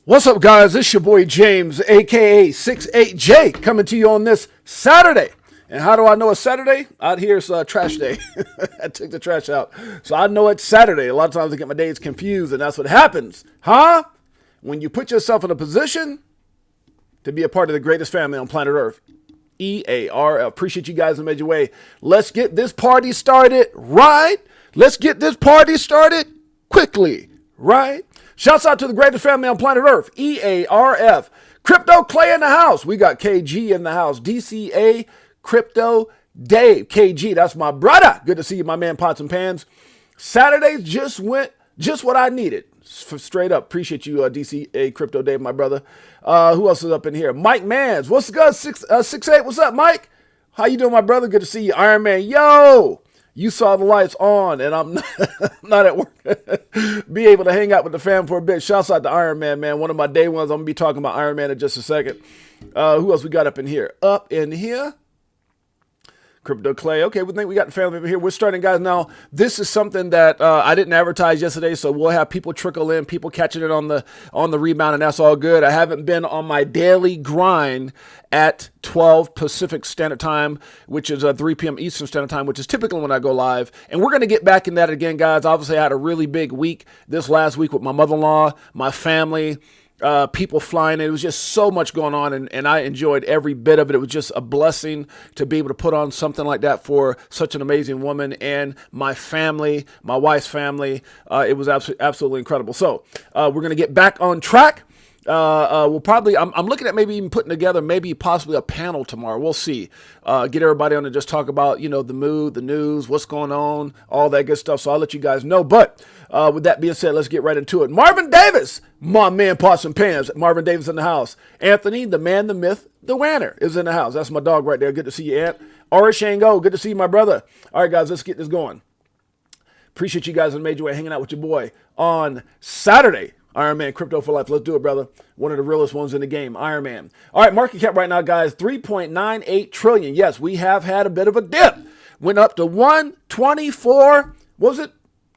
What's up, guys? It's your boy James, aka 68J, coming to you on this Saturday. And how do I know it's Saturday? Out here it's trash day. I took the trash out. So I know it's Saturday. A lot of times I get my days confused, and that's what happens. When you put yourself in a position to be a part of the greatest family on planet Earth. EAR. Appreciate you guys who made your way. Let's get this party started, right? Let's get this party started quickly, right? Shouts out to the greatest family on planet Earth, EARF. Crypto Clay in the house. We got KG in the house. DCA Crypto Dave. KG, that's my brother. Good to see you, my man, Pots and Pans. Saturdays just went just what I needed. Straight up. Appreciate you, DCA Crypto Dave, my brother. Who else is up in here? Mike Mans. What's good? 6'8". What's up, Mike? How you doing, my brother? Good to see you. Iron Man. Yo! You saw the lights on, and I'm not at work. Be able to hang out with the fam for a bit. Shouts out to Iron Man, man. One of my day ones. I'm going to be talking about Iron Man in just a second. Who else we got up in here? Crypto Clay. Okay, we think we got the family over here. We're starting, guys. Now, this is something that I didn't advertise yesterday, so we'll have people trickle in, people catching it on the rebound, and that's all good. I haven't been on my daily grind at 12 Pacific Standard Time, which is 3 p.m. Eastern Standard Time, which is typically when I go live. And we're going to get back in that again, guys. Obviously, I had a really big week this last week with my mother-in-law, my family, people flying. It was just so much going on, and I enjoyed every bit of it. It was just a blessing to be able to put on something like that for such an amazing woman and my family, my wife's family. It was absolutely incredible. So we're going to get back on track. We'll probably, I'm looking at maybe even putting together maybe possibly a panel tomorrow. We'll see. Get everybody on and just talk about, the mood, the news, what's going on, all that good stuff. So I'll let you guys know. But with that being said, let's get right into it. Marvin Davis, my man, Pots and Pans. Marvin Davis in the house. Anthony, the man, the myth, the Wanner is in the house. That's my dog right there. Good to see you, Ant. Ori Shango, good to see you, my brother. All right, guys, let's get this going. Appreciate you guys that made your way hanging out with your boy on Saturday. Iron Man, Crypto for Life. Let's do it, brother. One of the realest ones in the game, Iron Man. All right, market cap right now, guys, 3.98 trillion. Yes, we have had a bit of a dip. Went up to 124, what was it?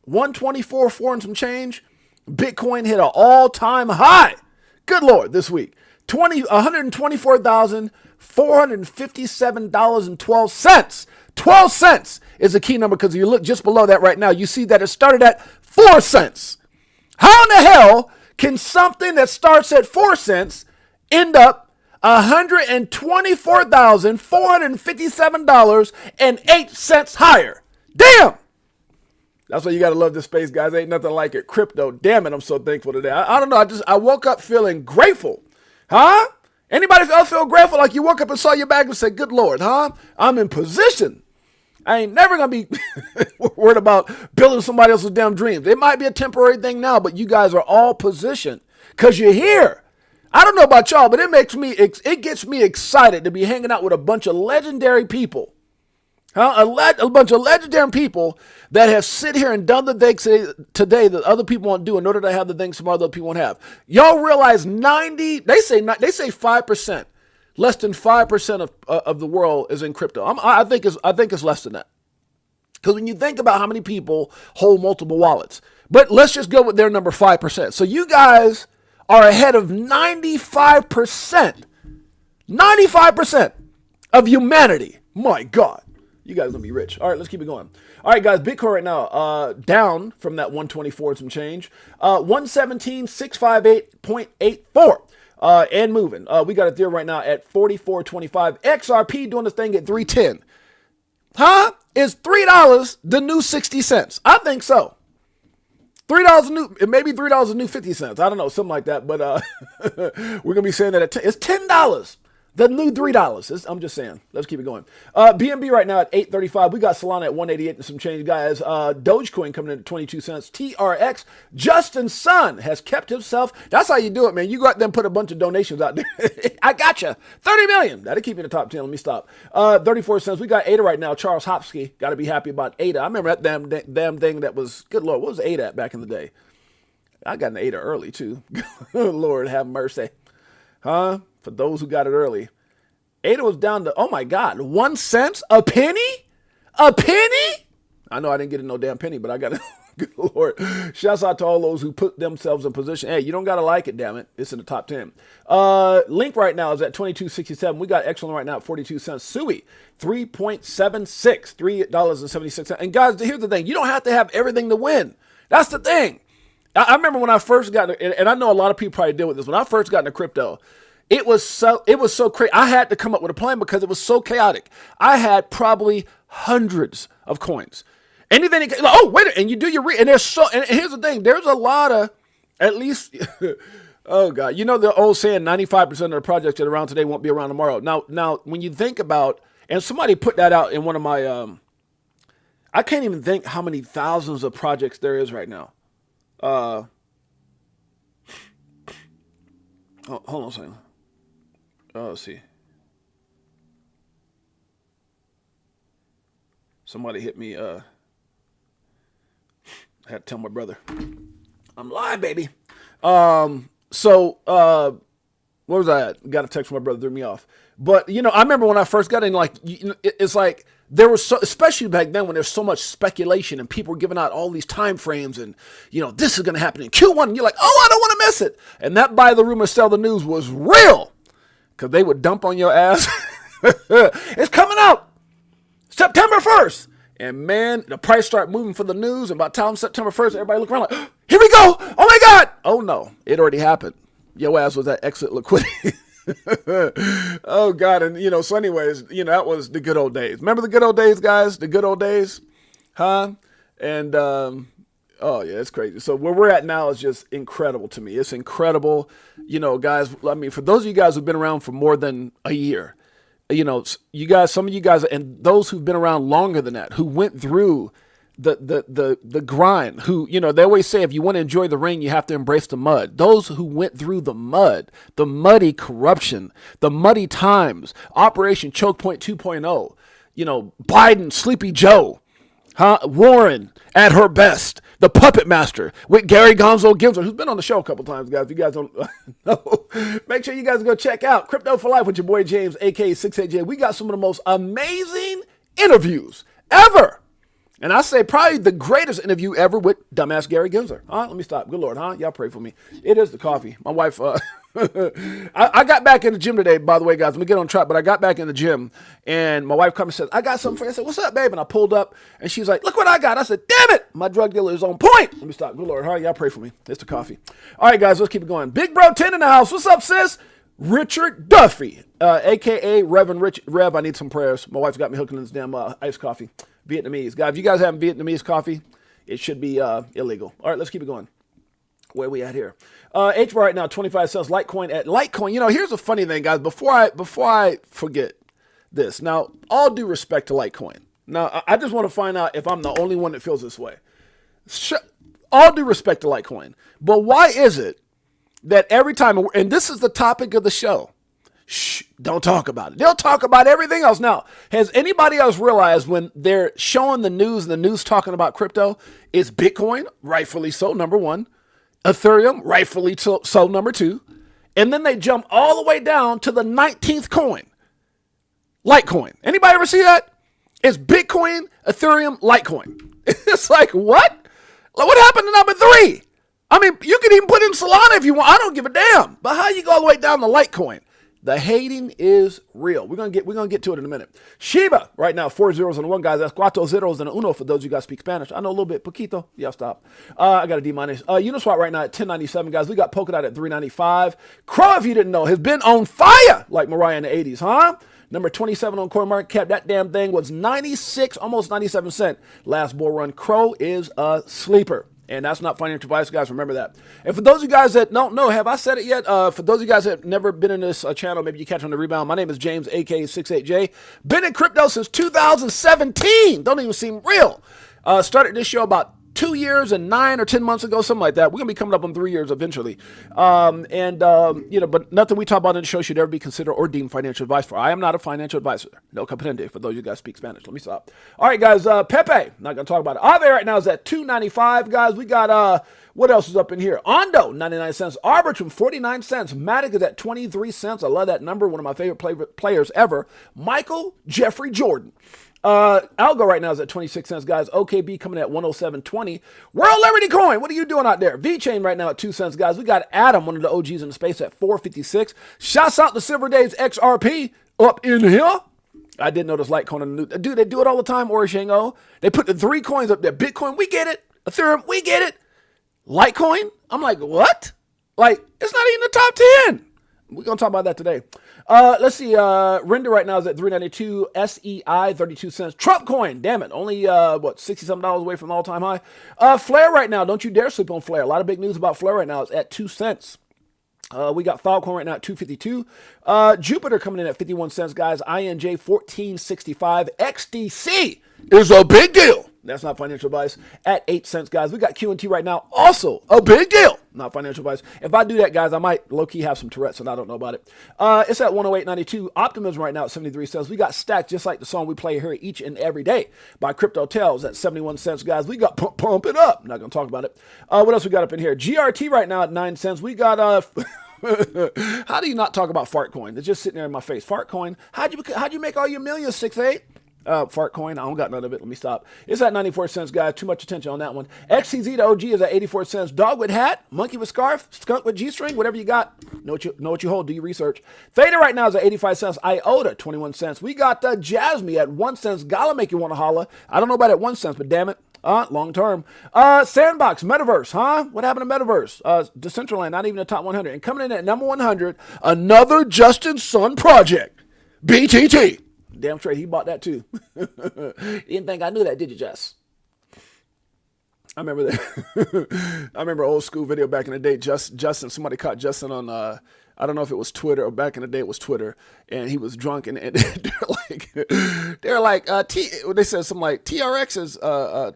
124, 4 and some change. Bitcoin hit an all-time high. Good Lord, this week. $124,457.12. 12 cents is a key number because you look just below that right now. You see that it started at 4 cents. How in the hell can something that starts at 4 cents end up $124,457.08 higher? Damn! That's why you got to love this space, guys. Ain't nothing like it. Crypto. Damn it, I'm so thankful today. I don't know. I woke up feeling grateful. Anybody else feel grateful like you woke up and saw your bag and said, good Lord, I'm in position. I ain't never going to be worried about building somebody else's damn dreams. It might be a temporary thing now, but you guys are all positioned because you're here. I don't know about y'all, but it gets me excited to be hanging out with a bunch of legendary people. A bunch of legendary people that have sit here and done the things today that other people won't do in order to have the things some other people won't have. Y'all realize they say 5%. Less than 5% of the world is in crypto. I think it's less than that. Because when you think about how many people hold multiple wallets, but let's just go with their number 5%. So you guys are ahead of 95%. 95% of humanity. My God. You guys are going to be rich. All right, let's keep it going. All right, guys, Bitcoin right now down from that 124 and some change. 117,658.84. And moving. We got it there right now at 44.25. XRP doing this thing at 310. Is $3 the new 60 cents? I think so. $3 new, maybe $3 the new 50 cents. I don't know, something like that. But we're going to be saying that it's $10. The new $3. I'm just saying. Let's keep it going. BNB right now at 8.35. We got Solana at 188 and some change, guys. Dogecoin coming in at 22 cents. TRX. Justin Sun has kept himself. That's how you do it, man. You go out there and put a bunch of donations out there. I got you. 30 million. That'll keep you in the top 10. Let me stop. 34 cents. We got ADA right now. Charles Hopsky. Got to be happy about ADA. I remember that damn thing that was, good Lord, what was ADA at back in the day? I got an ADA early, too. Lord have mercy. For those who got it early. ADA was down to, oh my God, 1 cent? A penny? A penny? I know I didn't get no damn penny, but I got Good Lord. Shouts out to all those who put themselves in position. Hey, you don't got to like it, damn it. It's in the top 10. Link right now is at 22.67. We got Excellent right now at 42 cents. Sui, 3.76, $3.76. And guys, here's the thing. You don't have to have everything to win. That's the thing. I remember when I first got, and I know a lot of people probably deal with this. When I first got into crypto, it was so crazy. I had to come up with a plan because it was so chaotic. I had probably hundreds of coins. Anything, oh, wait, and you do your, and here's the thing. There's a lot of, at least, oh God, you know the old saying, 95% of the projects that are around today won't be around tomorrow. Now, when you think about, and somebody put that out in one of my, I can't even think how many thousands of projects there is right now. Hold on a second. Let's see. Somebody hit me. I had to tell my brother. I'm live, baby. What was I at? Got a text from my brother, threw me off. But, you know, I remember when I first got in, like, it's like, there was so, especially back then when there's so much speculation and people were giving out all these time frames and, you know, this is going to happen in Q1. And you're like, oh, I don't want to miss it. And that buy the rumor, sell the news was real because they would dump on your ass. It's coming out September 1st. And man, the price start moving for the news. And by the time September 1st, everybody look around like, here we go. Oh my God. Oh no, it already happened. Your ass was at exit liquidity. Oh God. And you know, so anyways, you know, that was the good old days. Remember the good old days, guys? The good old days? Huh? And, oh yeah, it's crazy. So where we're at now is just incredible to me. It's incredible. You know, guys, I mean, for those of you guys who've been around for more than a year, you know, you guys, some of you guys, and those who've been around longer than that, who went through the grind, who, you know, they always say, if you want to enjoy the rain, you have to embrace the mud. Those who went through the mud, the muddy corruption, the muddy times, Operation Choke Point 2.0, you know, Biden, Sleepy Joe, Warren at her best, the puppet master with Gary Gonzo Gimser, who's been on the show a couple times, guys. If you guys don't know, make sure you guys go check out Crypto for Life with your boy James, aka 68J. We got some of the most amazing interviews ever. And I say probably the greatest interview ever with dumbass Gary Gensler. Let me stop. Good Lord, Y'all pray for me. It is the coffee. My wife, I got back in the gym today, by the way, guys. Let me get on track, but I got back in the gym, and my wife comes and says, I got something for you. I said, what's up, babe? And I pulled up, and she's like, look what I got. I said, damn it, my drug dealer is on point. Let me stop. Good Lord, Y'all pray for me. It's the coffee. All right, guys, let's keep it going. Big Bro 10 in the house. What's up, sis? Richard Duffy, a.k.a. Reverend Rev, I need some prayers. My wife's got me hooking in this damn iced coffee. Vietnamese. Guys, if you guys have Vietnamese coffee, it should be illegal. All right, let's keep it going. Where are we at here? HBAR right now, 25 cents. Litecoin. You know, here's a funny thing, guys. Before I forget this. Now, all due respect to Litecoin. Now, I just want to find out if I'm the only one that feels this way. All due respect to Litecoin. But why is it that every time, and this is the topic of the show, shh, don't talk about it. They'll talk about everything else. Now, has anybody else realized when they're showing the news and the news talking about crypto, it's Bitcoin, rightfully so, number one, Ethereum, rightfully so, number two, and then they jump all the way down to the 19th coin, Litecoin. Anybody ever see that? It's Bitcoin, Ethereum, Litecoin. It's like, what? What happened to number three? I mean, you can even put in Solana if you want. I don't give a damn. But how you go all the way down to Litecoin? The hating is real. We're gonna get to it in a minute. Shiba right now, 4 zeros and 1, guys. That's cuatro zeros and uno for those of you guys speak Spanish. I know a little bit, poquito. Yeah, stop. I got a D minus. Uniswap right now at 10.97, guys. We got Polkadot at 3.95. Crow, if you didn't know, has been on fire like Mariah in the 80s, huh? Number 27 on CoinMarketCap. That damn thing was 96, almost 97 cents last bull run. Crow is a sleeper. And that's not financial advice, guys. Remember that. And for those of you guys that don't know, have I said it yet? For those of you guys that have never been in this channel, maybe you catch on the rebound. My name is James, aka 68J. Been in crypto since 2017. Don't even seem real. Started this show about 2 years and 9 or 10 months ago, something like that. We're gonna be coming up on 3 years eventually. You know, but nothing we talk about in the show should ever be considered or deemed financial advice for. I am not a financial advisor. No comprende. For those of you guys speak Spanish, let me stop. All right, guys. Pepe, not gonna talk about it. Ave right now is at 2.95, guys. We got What else is up in here? Ondo, 99 cents. Arbitrum, 49 cents. Matic is at 23 cents. I love that number. One of my favorite players ever. Michael Jeffrey Jordan. Algo right now is at 26 cents, guys. OKB coming at 107.20. World Liberty Coin, what are you doing out there? VChain right now at 2 cents, guys. We got Adam, one of the OGs in the space, at 4.56. Shouts out to Silver Days XRP up in here. I didn't know this Litecoin on the news. Dude, they do it all the time, Orishango. They put the 3 coins up there. Bitcoin, we get it. Ethereum, we get it. Litecoin, I'm like, what? Like, it's not even the top 10. We're going to talk about that today. Let's see. Render right now is at 392. SEI, 32 cents. Trump coin, damn it. Only, $60-something away from the all-time high. Flare right now. Don't you dare sleep on Flare. A lot of big news about Flare right now. It's at 2 cents. We got Filecoin right now at 2.52. Jupiter coming in at 51 cents, guys. INJ 14.65. XDC is a big deal. That's not financial advice. At 8 cents, guys. We got QNT right now. Also a big deal. Not financial advice. If I do that, guys, I might low-key have some Tourette's and I don't know about it. It's at 108.92. Optimism right now at 73 cents. We got Stacks, just like the song we play here each and every day by Crypto Tales at 71 cents, guys. We got Pump It Up. Not going to talk about it. What else we got up in here? GRT right now at 9 cents. We got how do you not talk about Fart Coin? It's just sitting there in my face. Fart Coin. How'd you make all your millions, 6'8"? Fart Coin. I don't got none of it. Let me stop. It's at 94 cents, guys. Too much attention on that one. XCZ to OG is at 84 cents. Dog with hat, monkey with scarf, skunk with G-string, whatever you got. Know what you hold. Do your research. Theta right now is at 85 cents. IOTA, 21 cents. We got Jasmine at 1 cent. Gotta make you want to holla. I don't know about at 1 cent, but damn it. Long term. Sandbox, Metaverse, huh? What happened to Metaverse? Decentraland, not even the top 100. And coming in at number 100, another Justin Sun project. BTT. Damn straight, he bought that too. You didn't think I knew that, did you, Jess? I remember that. I remember old school video back in the day. Justin, somebody caught Justin on, I don't know if it was Twitter or back in the day it was Twitter, and he was drunk and they're like, they said something like TRX's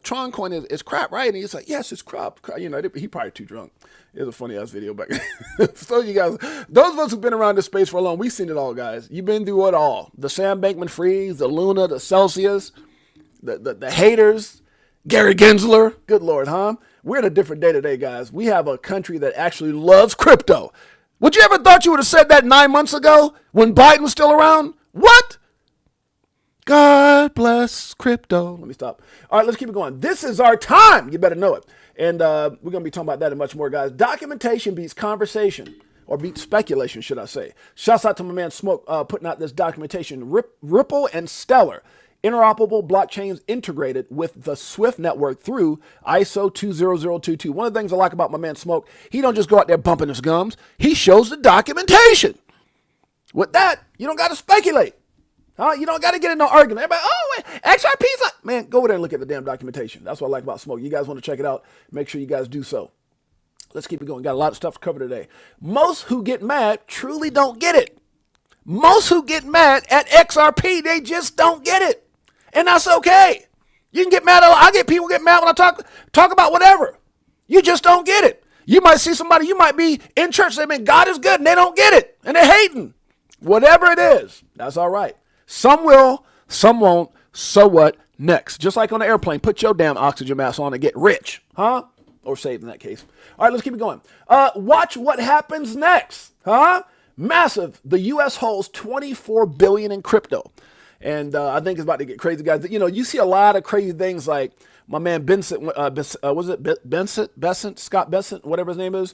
Tron coin is crap, right? And he's like, yes, it's crap. You know, he probably too drunk. It was a funny ass video back then. So you guys, those of us who've been around this space for a long, we've seen it all, guys. You've been through it all. The Sam Bankman-Fried, the Luna, the Celsius, the haters, Gary Gensler. Good Lord, huh? We're in a different day today, guys. We have a country that actually loves crypto. Would you ever thought you would have said that 9 months ago when Biden was still around? What? God bless crypto. Let me stop. All right, let's keep it going. This is our time. You better know it. And we're going to be talking about that and much more, guys. Documentation beats conversation, or beats speculation, should I say. Shouts out to my man Smoke putting out this documentation. Ripple and Stellar, interoperable blockchains integrated with the Swift network through ISO 20022. One of the things I like about my man Smoke, he don't just go out there bumping his gums. He shows the documentation. With that, you don't got to speculate. You don't got to get in no argument. Everybody, oh, wait, XRP's like, man, go over there and look at the damn documentation. That's what I like about Smoke. You guys want to check it out, make sure you guys do so. Let's keep it going. Got a lot of stuff to cover today. Most who get mad truly don't get it. Most who get mad at XRP, they just don't get it. And that's okay. You can get mad. I get people get mad when I talk about whatever. You just don't get it. You might see somebody, you might be in church, say, man, God is good, and they don't get it. And they're hating. Whatever it is, that's all right. Some will, some won't. So what? Next. Just like on the airplane, put your damn oxygen mask on and get rich. Huh? Or saved in that case. All right, let's keep it going. Watch what happens next. Huh? Massive. The U.S. holds $24 billion in crypto. And I think it's about to get crazy, guys. You know, you see a lot of crazy things like my man Benson, Scott Bessent, whatever his name is,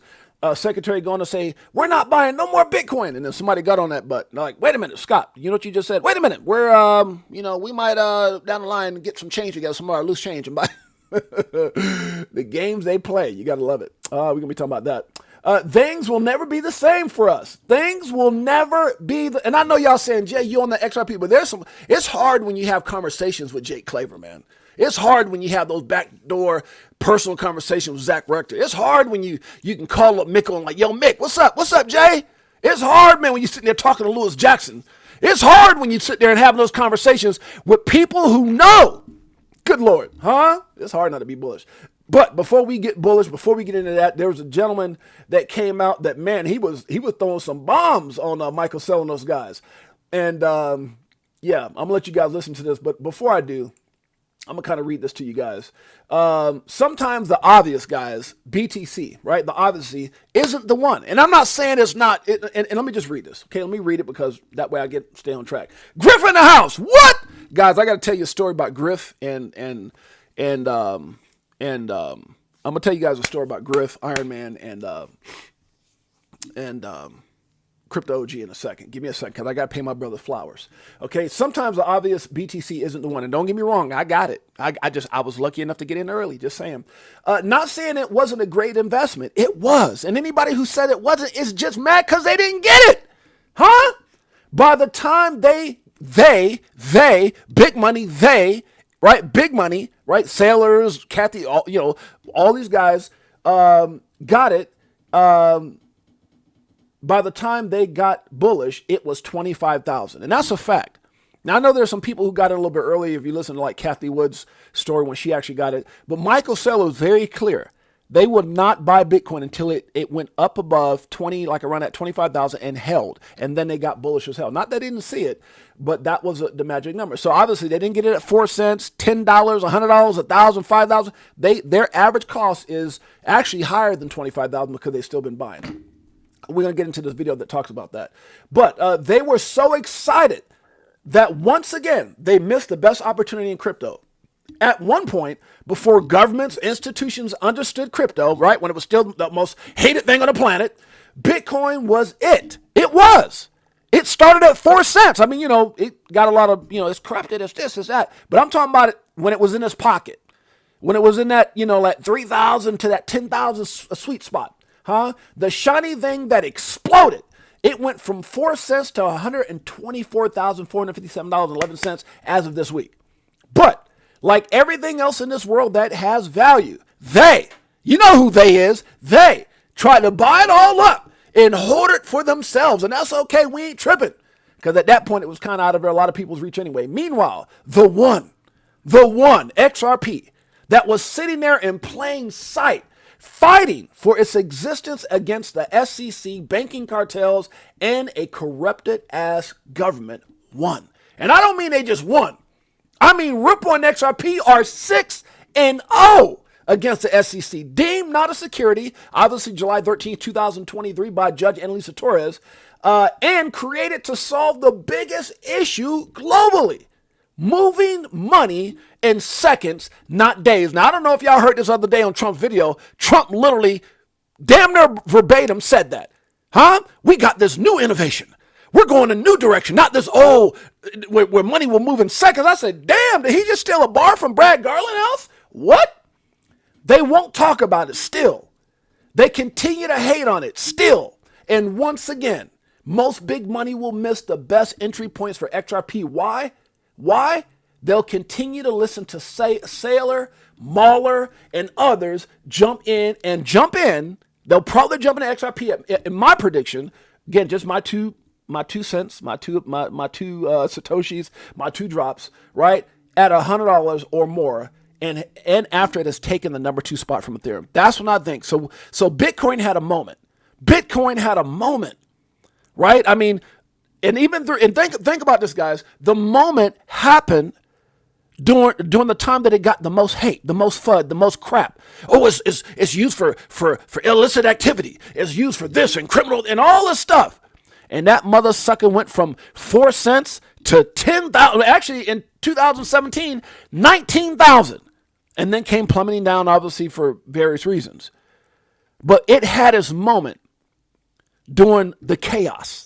secretary going to say, we're not buying no more Bitcoin. And then somebody got on that butt. They're like, wait a minute, Scott, you know what you just said? Wait a minute. We're, we might down the line get some change together, some more loose change and buy. The games they play. You got to love it. We're going to be talking about that. Things will never be the same for us. Things will never be and I know y'all saying, Jay, you on the XRP, but it's hard when you have conversations with Jake Claver, man. It's hard when you have those backdoor personal conversations with Zach Rector. It's hard when you can call up Mick and like, yo, Mick, what's up? What's up, Jay? It's hard, man, when you're sitting there talking to Lewis Jackson. It's hard when you sit there and have those conversations with people who know. Good Lord, huh? It's hard not to be bullish. But before we get bullish, before we get into that, there was a gentleman that came out that, man, he was throwing some bombs on Michael selling those guys. And, yeah, I'm going to let you guys listen to this. But before I do, I'm going to kind of read this to you guys. Sometimes the obvious, guys, BTC, right? The obviously isn't the one. And I'm not saying it's not. And let me just read this. Okay, let me read it because that way I stay on track. Griff in the house. What? Guys, I got to tell you a story about Griff and I'm going to tell you guys a story about Griff, Iron Man, and Crypto OG in a second. Give me a second because I got to pay my brother flowers. Okay, sometimes the obvious BTC isn't the one. And don't get me wrong, I got it. I was lucky enough to get in early, just saying. Not saying it wasn't a great investment. It was. And anybody who said it wasn't is just mad because they didn't get it. Huh? By the time they, big money, right? Big money, right? Sailors, Kathy, all these guys got it. By the time they got bullish, it was 25,000. And that's a fact. Now, I know there's some people who got it a little bit early if you listen to like Kathy Wood's story when she actually got it. But Michael Saylor was very clear. They would not buy Bitcoin until it went up above 20, like around at 25,000 and held. And then they got bullish as hell. Not that they didn't see it, but that was the magic number. So obviously they didn't get it at 4 cents, $10, $100, $1,000, $5,000. Their average cost is actually higher than 25,000 because they've still been buying. We're going to get into this video that talks about that. But they were so excited that once again, they missed the best opportunity in crypto. At one point, before governments, institutions understood crypto, right, when it was still the most hated thing on the planet, Bitcoin was it. It was. It started at 4 cents. I mean, it got a lot of, it's corrupted, it's this, it's that. But I'm talking about it when it was in its pocket. When it was in that, like 3,000 to that 10,000 sweet spot. Huh? The shiny thing that exploded. It went from 4 cents to $124,457.11 as of this week. But like everything else in this world that has value, you know who they is, they try to buy it all up and hoard it for themselves. And that's okay. We ain't tripping. Because at that point, it was kind of out of a lot of people's reach anyway. Meanwhile, the one, XRP, that was sitting there in plain sight, fighting for its existence against the SEC, banking cartels, and a corrupted ass government, won. And I don't mean they just won. I mean Ripple and XRP are 6-0 against the SEC, deemed not a security, obviously July 13, 2023 by Judge Annalisa Torres, and created to solve the biggest issue globally. Moving money in seconds, not days. Now, I don't know if y'all heard this other day on Trump's video. Trump literally, damn near verbatim said that. Huh? We got this new innovation. We're going a new direction, not this where money will move in seconds. I said, damn, did he just steal a bar from Brad Garland house? What? They won't talk about it still. They continue to hate on it still. And once again, most big money will miss the best entry points for XRP. Why? Why? They'll continue to listen to Saylor, Mahler, and others jump in. They'll probably jump into XRP. In my prediction, again, just my two cents, my two satoshis, my two drops, right, at $100 or more, and after it has taken the number 2 spot from Ethereum. That's what I think. So Bitcoin had a moment. Right? I mean. And think about this, guys. The moment happened during the time that it got the most hate, the most FUD, the most crap. Oh, it's used for illicit activity. It's used for this and criminal and all this stuff. And that mother sucker went from 4 cents to 10,000. Actually, in 2017, 19,000, and then came plummeting down, obviously for various reasons. But it had its moment during the chaos.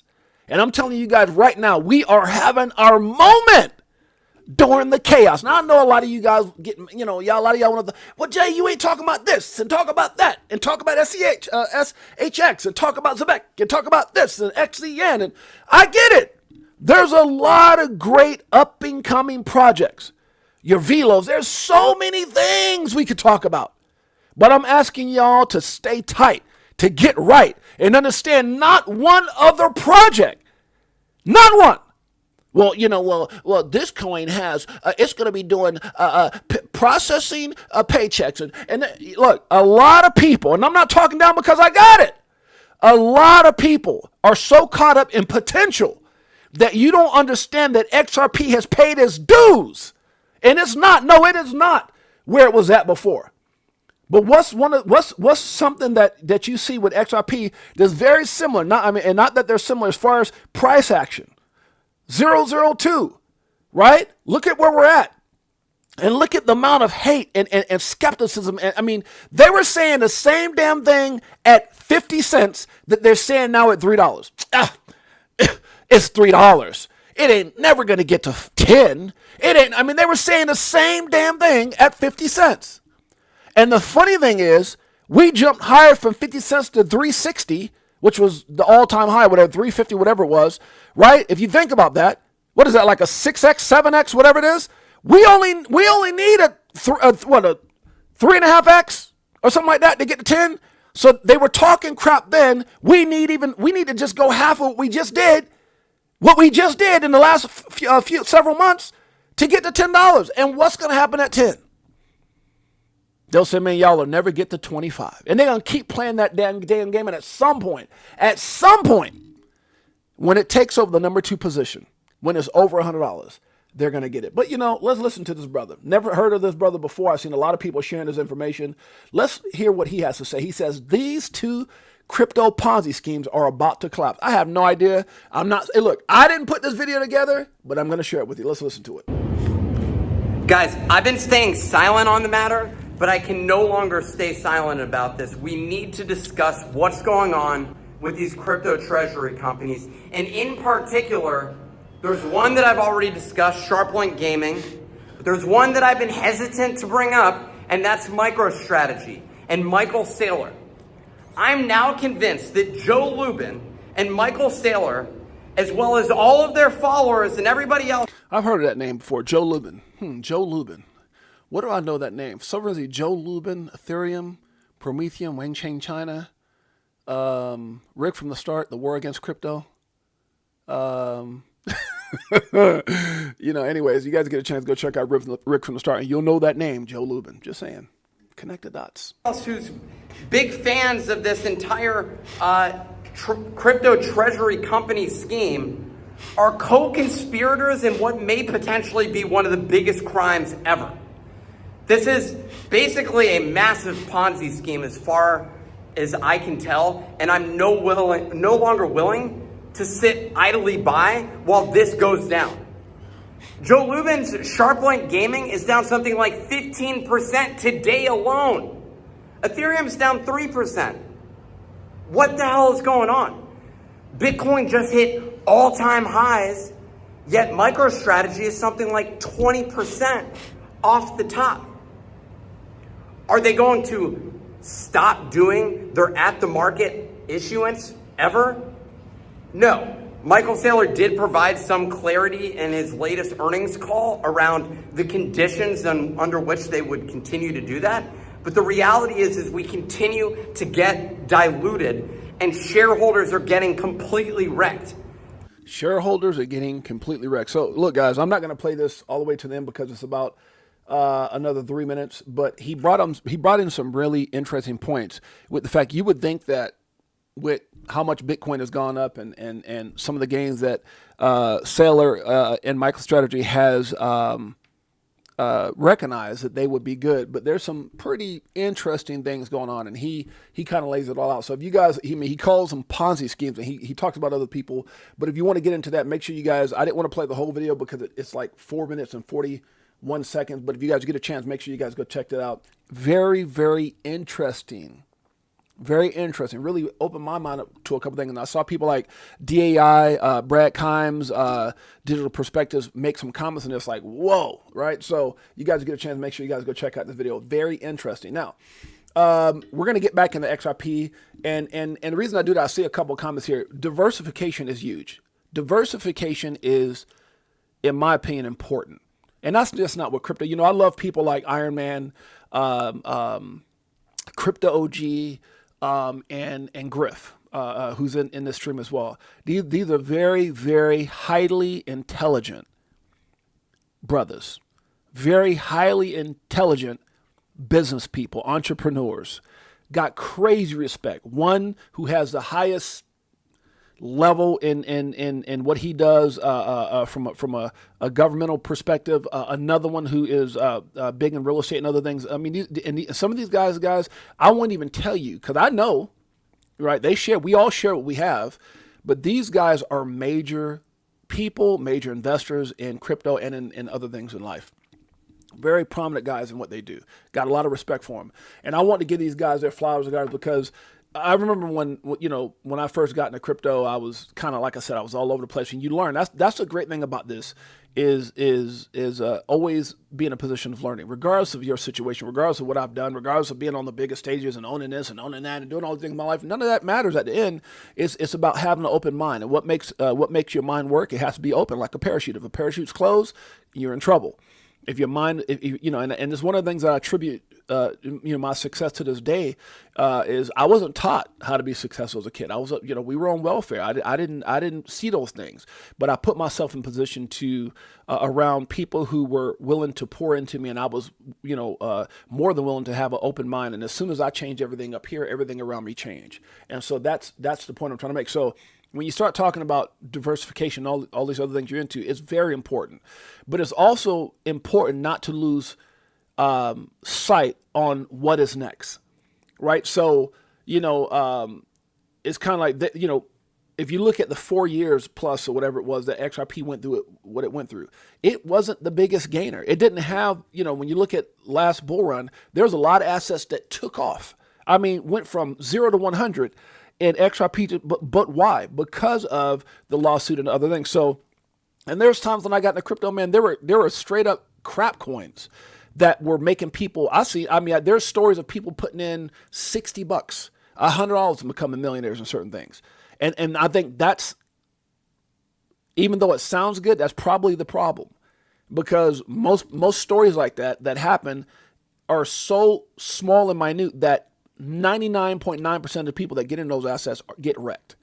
And I'm telling you guys right now, we are having our moment during the chaos. Now, I know a lot of you guys getting, a lot of y'all want to, well, Jay, you ain't talking about this and talk about that and talk about SHHX and talk about Zebek and talk about this and XZN. And I get it. There's a lot of great up-and-coming projects. Your Velos, there's so many things we could talk about. But I'm asking y'all to stay tight, to get right, and understand not one other project. Not one. Well, this coin has, it's going to be doing processing paychecks. And look, a lot of people, and I'm not talking down because I got it. A lot of people are so caught up in potential that you don't understand that XRP has paid its dues And it's not, no, it is not where it was at before. But what's something that you see with XRP that's very similar? And not that they're similar as far as price action. 002, right? Look at where we're at. And look at the amount of hate and skepticism. And I mean, they were saying the same damn thing at 50 cents that they're saying now at $3. It's $3. It ain't never going to get to 10. It ain't. I mean, they were saying the same damn thing at 50 cents. And the funny thing is, we jumped higher from 50 cents to 360, which was the all-time high, whatever, 350, whatever it was, right? If you think about that, what is that, like a 6x, 7x, whatever it is? We only need a 3.5x or something like that to get to 10. So they were talking crap then. We need to just go half of what we just did in the last several months to get to $10. And what's going to happen at 10? They'll say, man, y'all will never get to 25. And they're going to keep playing that damn game. And at some point, when it takes over the number 2 position, when it's over $100, they're going to get it. But, let's listen to this brother. Never heard of this brother before. I've seen a lot of people sharing this information. Let's hear what he has to say. He says, these 2 crypto Ponzi schemes are about to collapse. I have no idea. Hey, look, I didn't put this video together, but I'm going to share it with you. Let's listen to it. Guys, I've been staying silent on the matter, but I can no longer stay silent about this. We need to discuss what's going on with these crypto treasury companies. And in particular, there's one that I've already discussed, SharpLink Gaming. There's one that I've been hesitant to bring up, and that's MicroStrategy and Michael Saylor. I'm now convinced that Joe Lubin and Michael Saylor, as well as all of their followers and everybody else. I've heard of that name before, Joe Lubin. Joe Lubin. What do I know that name? Sovereignty, Joe Lubin, Ethereum, Prometheum, Wenchang China, Rick from the Start, The War Against Crypto. Anyways, you guys get a chance to go check out Rick from the Start, and you'll know that name, Joe Lubin. Just saying. Connect the dots. Who's big fans of this entire crypto treasury company scheme are co-conspirators in what may potentially be one of the biggest crimes ever. This is basically a massive Ponzi scheme as far as I can tell, and I'm no longer willing to sit idly by while this goes down. Joe Lubin's SharpLink Gaming is down something like 15% today alone. Ethereum's down 3%. What the hell is going on? Bitcoin just hit all-time highs, yet MicroStrategy is something like 20% off the top. Are they going to stop doing their at-the-market issuance ever? No. Michael Saylor did provide some clarity in his latest earnings call around the conditions under which they would continue to do that. But the reality is we continue to get diluted and shareholders are getting completely wrecked. Shareholders are getting completely wrecked. So look, guys, I'm not going to play this all the way to the end because it's about another 3 minutes. But he brought in some really interesting points with the fact you would think that with how much Bitcoin has gone up and some of the gains that Saylor and MicroStrategy has recognized that they would be good, but there's some pretty interesting things going on, and he kind of lays it all out. So if you guys, he calls them Ponzi schemes, and he talks about other people, but if you want to get into that, make sure you guys, I didn't want to play the whole video because it's like 4 minutes and 41 seconds, but if you guys get a chance, make sure you guys go check that out. Very, very interesting. Very interesting. Really opened my mind up to a couple things. And I saw people like DAI, Brad Kimes, Digital Perspectives make some comments, and it's like, whoa, right? So you guys get a chance, make sure you guys go check out this video. Very interesting. Now, we're going to get back into XRP. And the reason I do that, I see a couple of comments here. Diversification is huge. Diversification is, in my opinion, important. And that's just not what crypto, I love people like Iron Man, Crypto OG, and Griff, who's in this stream as well. These are very, very highly intelligent brothers, very highly intelligent business people, entrepreneurs, got crazy respect. One who has the highest level in what he does from a governmental perspective. Another one who is big in real estate and other things. I mean, some of these guys, I won't even tell you because I know, right? We all share what we have, but these guys are major people, major investors in crypto and in other things in life. Very prominent guys in what they do. Got a lot of respect for them. And I want to give these guys their flowers, guys, because I remember when I first got into crypto, I was kind of, like I said, I was all over the place. And you learn. That's the great thing about this is always be in a position of learning, regardless of your situation, regardless of what I've done, regardless of being on the biggest stages and owning this and owning that and doing all the things in my life. None of that matters at the end. It's about having an open mind. And what makes your mind work, it has to be open, like a parachute. If a parachute's closed, you're in trouble. If your mind, and it's one of the things that I attribute, my success to this day, is I wasn't taught how to be successful as a kid. I was, we were on welfare. I didn't see those things, but I put myself in position to around people who were willing to pour into me, and I was, more than willing to have an open mind. And as soon as I changed everything up here, everything around me changed. And so that's the point I'm trying to make. So when you start talking about diversification, all these other things you're into, it's very important. But it's also important not to lose sight on what is next, right? So, it's kind of like, if you look at the 4 years plus or whatever it was that XRP went through what it went through, it wasn't the biggest gainer. It didn't have, when you look at last bull run, there's a lot of assets that took off. I mean, went from 0 to 100. And XRP, but why? Because of the lawsuit and other things. So, and there's times when I got into crypto, man, there were straight up crap coins that were making people. There's stories of people putting in $60, $100 and becoming millionaires in certain things. And I think that's, even though it sounds good, that's probably the problem, because most stories like that happen are so small and minute that 99.9% of the people that get in those assets get wrecked.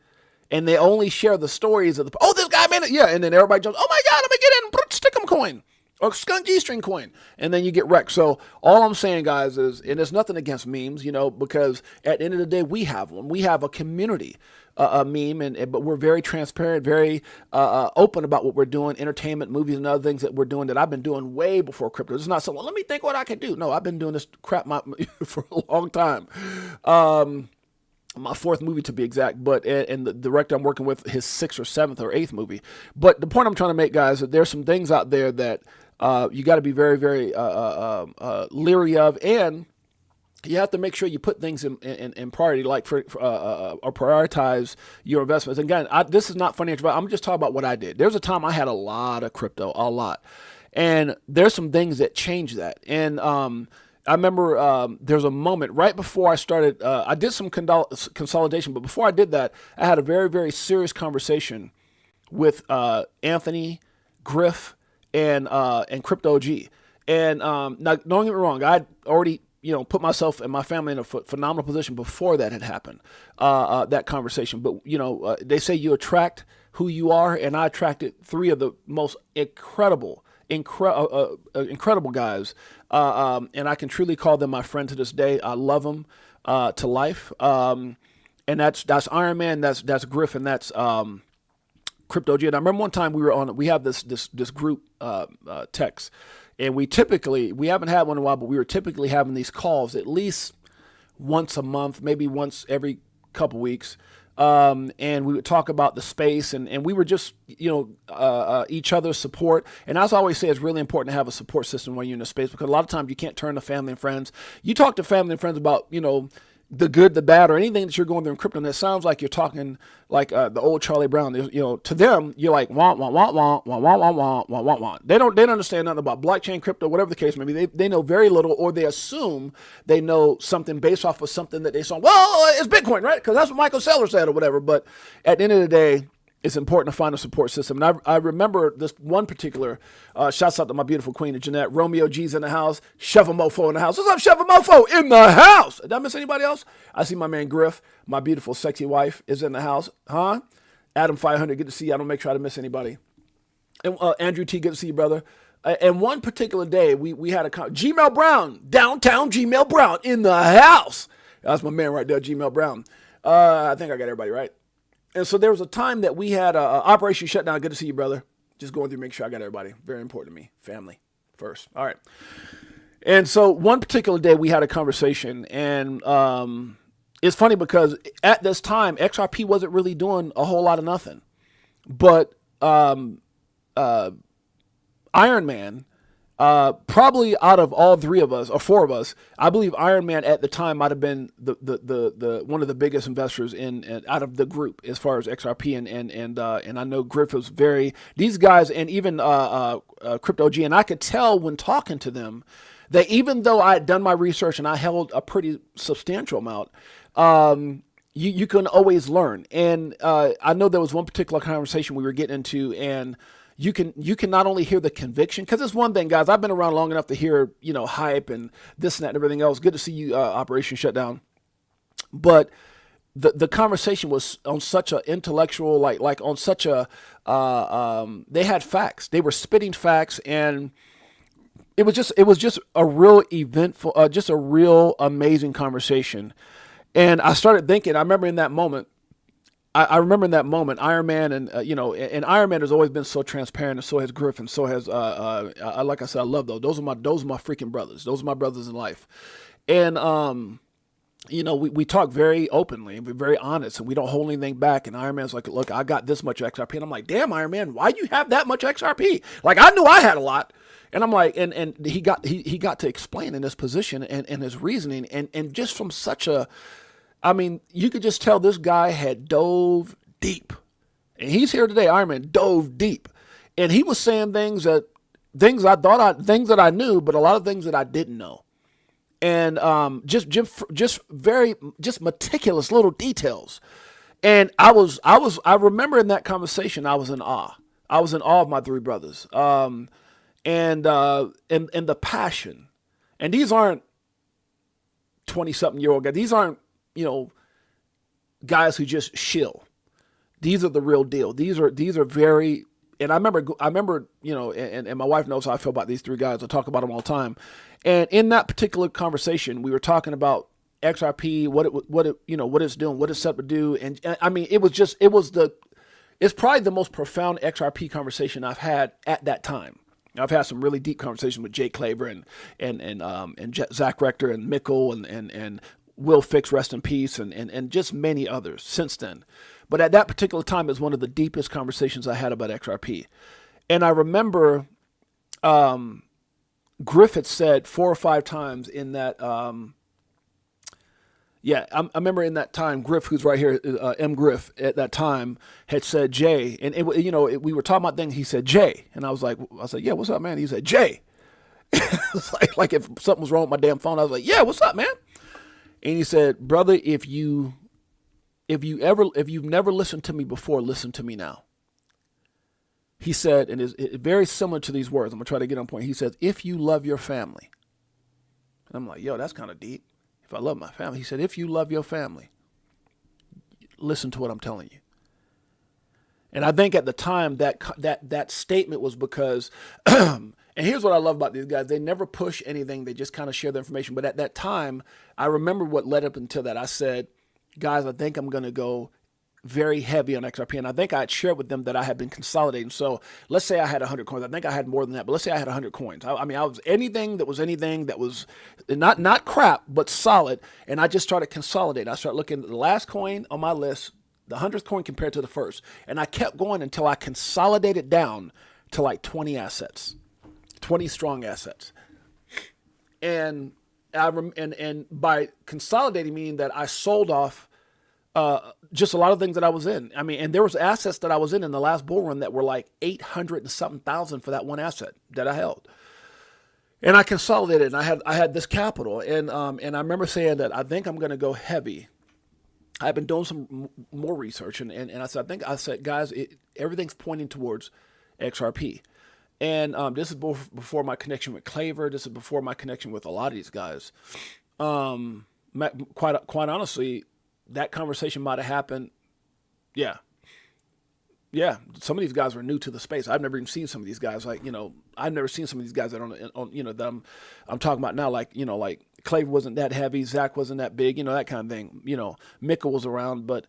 And they only share the stories of this guy made it. Yeah. And then everybody jumps, oh my God, let me get in, Stickum coin or skunk G-string coin. And then you get wrecked. So all I'm saying, guys, is, and it's nothing against memes, because at the end of the day, we have one. We have a community, a meme, but we're very transparent, very open about what we're doing, entertainment, movies, and other things that we're doing that I've been doing way before crypto. It's not something, let me think what I can do. No, I've been doing this crap for a long time. My fourth movie to be exact, but and the director I'm working with, his 6th or 7th or 8th movie. But the point I'm trying to make, guys, is that there's some things out there that you got to be very, very leery of, and you have to make sure you put things in priority, like or prioritize your investments. Again, this is not financial advice. I'm just talking about what I did. There's a time I had a lot of crypto, a lot, and there's some things that changed that. And I remember there's a moment right before I started. I did some consolidation, but before I did that, I had a very, very serious conversation with Anthony, Griff, and Crypto G. And now, don't get me wrong, I'd already put myself and my family in a phenomenal position before that had happened, that conversation. But, they say you attract who you are, and I attracted 3 of the most incredible guys. And I can truly call them my friend to this day. I love them to life. And that's Iron Man, that's Griff, and that's Crypto G. And I remember one time we have this group text. And we haven't had one in a while, but we were typically having these calls at least once a month, maybe once every couple weeks. And we would talk about the space, and we were just, each other's support. And as I always say, it's really important to have a support system when you're in a space, because a lot of times you can't turn to family and friends. You talk to family and friends about, the good, the bad, or anything that you're going through in crypto, and it sounds like you're talking like the old Charlie Brown. To them, you're like wah wah wah wah wah wah wah wah wah wah wah. They don't understand nothing about blockchain, crypto, whatever the case may be. They know very little, or they assume they know something based off of something that they saw. Well, it's Bitcoin, right? Because that's what Michael Saylor said, or whatever. But at the end of the day, it's important to find a support system. And I remember this one particular, shouts out to my beautiful queen, Jeanette. Romeo G's in the house. Cheva Mofo in the house. What's up, Cheva Mofo in the house? Did I miss anybody else? I see my man Griff, my beautiful, sexy wife, is in the house. Huh? Adam 500, good to see you. I don't make sure to miss anybody. And Andrew T, good to see you, brother. And one particular day, we had a Gmail Brown, downtown Gmail Brown in the house. That's my man right there, Gmail Brown. I think I got everybody right. And so there was a time that we had a Operation Shutdown. Good to see you, brother. Just going through, make sure I got everybody. Very important to me. Family first. All right. And so one particular day we had a conversation, and it's funny because at this time XRP wasn't really doing a whole lot of nothing, but Iron Man, probably out of all three of us or four of us, I believe Iron Man at the time might have been the one of the biggest investors in out of the group as far as XRP, and I know Griff was these guys, and even Crypto G, and I could tell when talking to them that even though I had done my research and I held a pretty substantial amount, you can always learn. And I know there was one particular conversation we were getting into, and you can not only hear the conviction, because it's one thing, guys, I've been around long enough to hear, hype and this and that and everything else. Good to see you, Operation Shutdown. But the conversation was on such an intellectual, like on such a, they had facts. They were spitting facts, and it was just a real eventful, just a real amazing conversation. And I started thinking, I remember in that moment, Iron Man, and and Iron Man has always been so transparent, and so has Griff, and so has like I said, I love those. Those are my freaking brothers. Those are my brothers in life. And we talk very openly and we're very honest, and we don't hold anything back. And Iron Man's like, look, I got this much XRP, and I'm like, damn, Iron Man, why you have that much XRP? Like, I knew I had a lot. And I'm like, and he got to explain in his position and his reasoning, and just from such a, I mean, you could just tell this guy had dove deep. And he's here today, Iron Man dove deep. And he was saying things that I knew, but a lot of things that I didn't know. And just meticulous little details. And I remember in that conversation, I was in awe. I was in awe of my three brothers. And the passion. And these aren't 20-something-year-old guys. These aren't, guys who just shill. These are the real deal. These are very, and I remember, and my wife knows how I feel about these three guys. I talk about them all the time. And in that particular conversation, we were talking about XRP, what it's doing, what it's set to do. And I mean, it's probably the most profound XRP conversation I've had at that time. I've had some really deep conversations with Jake Claver and Zach Rector and Mickle and Will Fix, rest in peace, and just many others since then. But at that particular time, it was one of the deepest conversations I had about XRP. And I remember Griffith said 4 or 5 times in that, I remember in that time, Griff, who's right here, M. Griff, at that time, had said Jay. And, we were talking about things, he said Jay. And I said, yeah, what's up, man? He said, Jay. It's like if something was wrong with my damn phone, I was like, yeah, what's up, man? And he said, brother, if you've never listened to me before, listen to me now. He said, and it's very similar to these words. I'm gonna try to get on point. He says, if you love your family. And I'm like, yo, that's kind of deep. If I love my family, he said, if you love your family, listen to what I'm telling you. And I think at the time that statement was because, and here's what I love about these guys. They never push anything. They just kind of share the information. But at that time, I remember what led up until that. I said, guys, I think I'm going to go very heavy on XRP. And I think I had shared with them that I had been consolidating. So let's say I had 100 coins. I think I had more than that, but let's say I had 100 coins. I was anything that was not crap, but solid. And I just started consolidating. I started looking at the last coin on my list, the 100th coin compared to the first. And I kept going until I consolidated down to like 20 assets, 20 strong assets. And and by consolidating, meaning that I sold off just a lot of things that I was in. I mean, and there was assets that I was in the last bull run that were like 800 and something thousand for that one asset that I held. And I consolidated, and I had this capital, and I remember saying that I think I'm going to go heavy. I've been doing some more research, and I said, guys, everything's pointing towards XRP. And this is before my connection with Claver. This is before my connection with a lot of these guys. Quite honestly, that conversation might have happened. Yeah. Some of these guys were new to the space. I've never even seen some of these guys. I've never seen some of these guys that that I'm talking about now. Like Claver wasn't that heavy. Zach wasn't that big. That kind of thing. Mikkel was around, but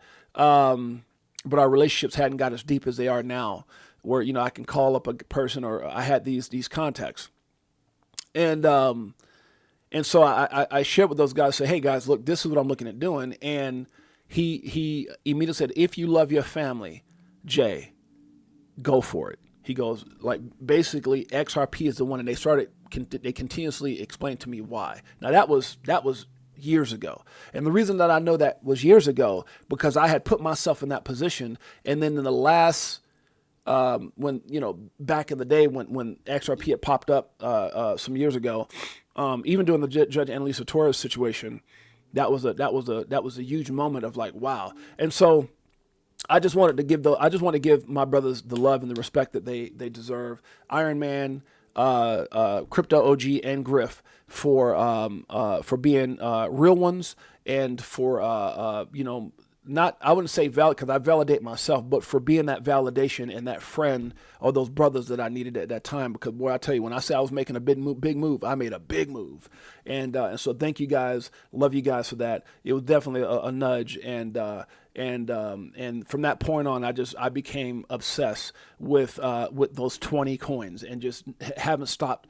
but our relationships hadn't got as deep as they are now, where, I can call up a person, or I had these contacts. And so I shared with those guys, say, hey guys, look, this is what I'm looking at doing. And he immediately said, if you love your family, Jay, go for it. He goes, like, basically XRP is the one, and they continuously explained to me why. Now that was years ago. And the reason that I know that was years ago, because I had put myself in that position. And then in the last, when, back in the day when XRP had popped up, some years ago, even during the Judge Annalisa Torres situation, that was a huge moment of like, wow. And so I just want to give my brothers the love and the respect that they deserve. Iron Man, Crypto OG, and Griff for being real ones, and for not, I wouldn't say valid, because I validate myself, but for being that validation and that friend or those brothers that I needed at that time. Because boy, I tell you, when I say I was making a big move, I made a big move. And so thank you guys, love you guys for that. It was definitely a nudge, and from that point on, I became obsessed with those 20 coins, and just haven't stopped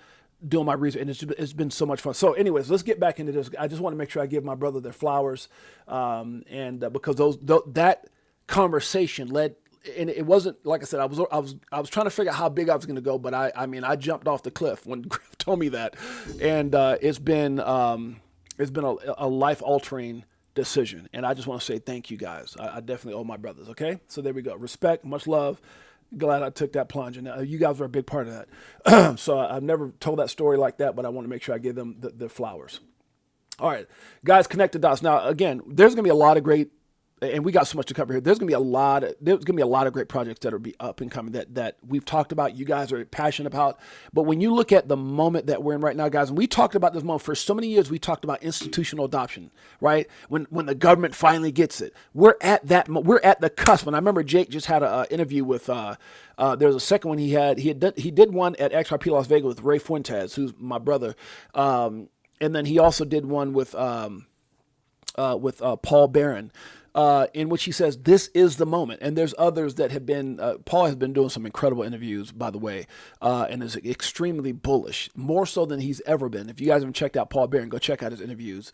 doing my research, and it's been so much fun. So anyways, let's get back into this. I just want to make sure I give my brother their flowers, because that conversation led, and it wasn't, like I said, I was trying to figure out how big I was going to go, but I mean I jumped off the cliff when Griff told me that, and it's been a life altering decision, and I just want to say thank you guys. I definitely owe my brothers. Okay, so there we go. Respect, much love. Glad I took that plunge, and you guys are a big part of that. So I've never told that story like that, but I want to make sure I give them the flowers. All right, guys, connect the dots. Now, again, there's going to be a lot of great, and we got so much to cover here. There's going to be a lot of great projects that will be up and coming that we've talked about. You guys are passionate about. But when you look at the moment that we're in right now, guys, and we talked about this moment for so many years, we talked about institutional adoption, right? When the government finally gets it, we're at the cusp. And I remember Jake just had an interview with. There's a second one he did one at XRP Las Vegas with Ray Fuentes, who's my brother, and then he also did one with Paul Barron. In which he says, this is the moment. And there's others that have been, Paul has been doing some incredible interviews, by the way, and is extremely bullish, more so than he's ever been. If you guys haven't checked out Paul Barron, go check out his interviews.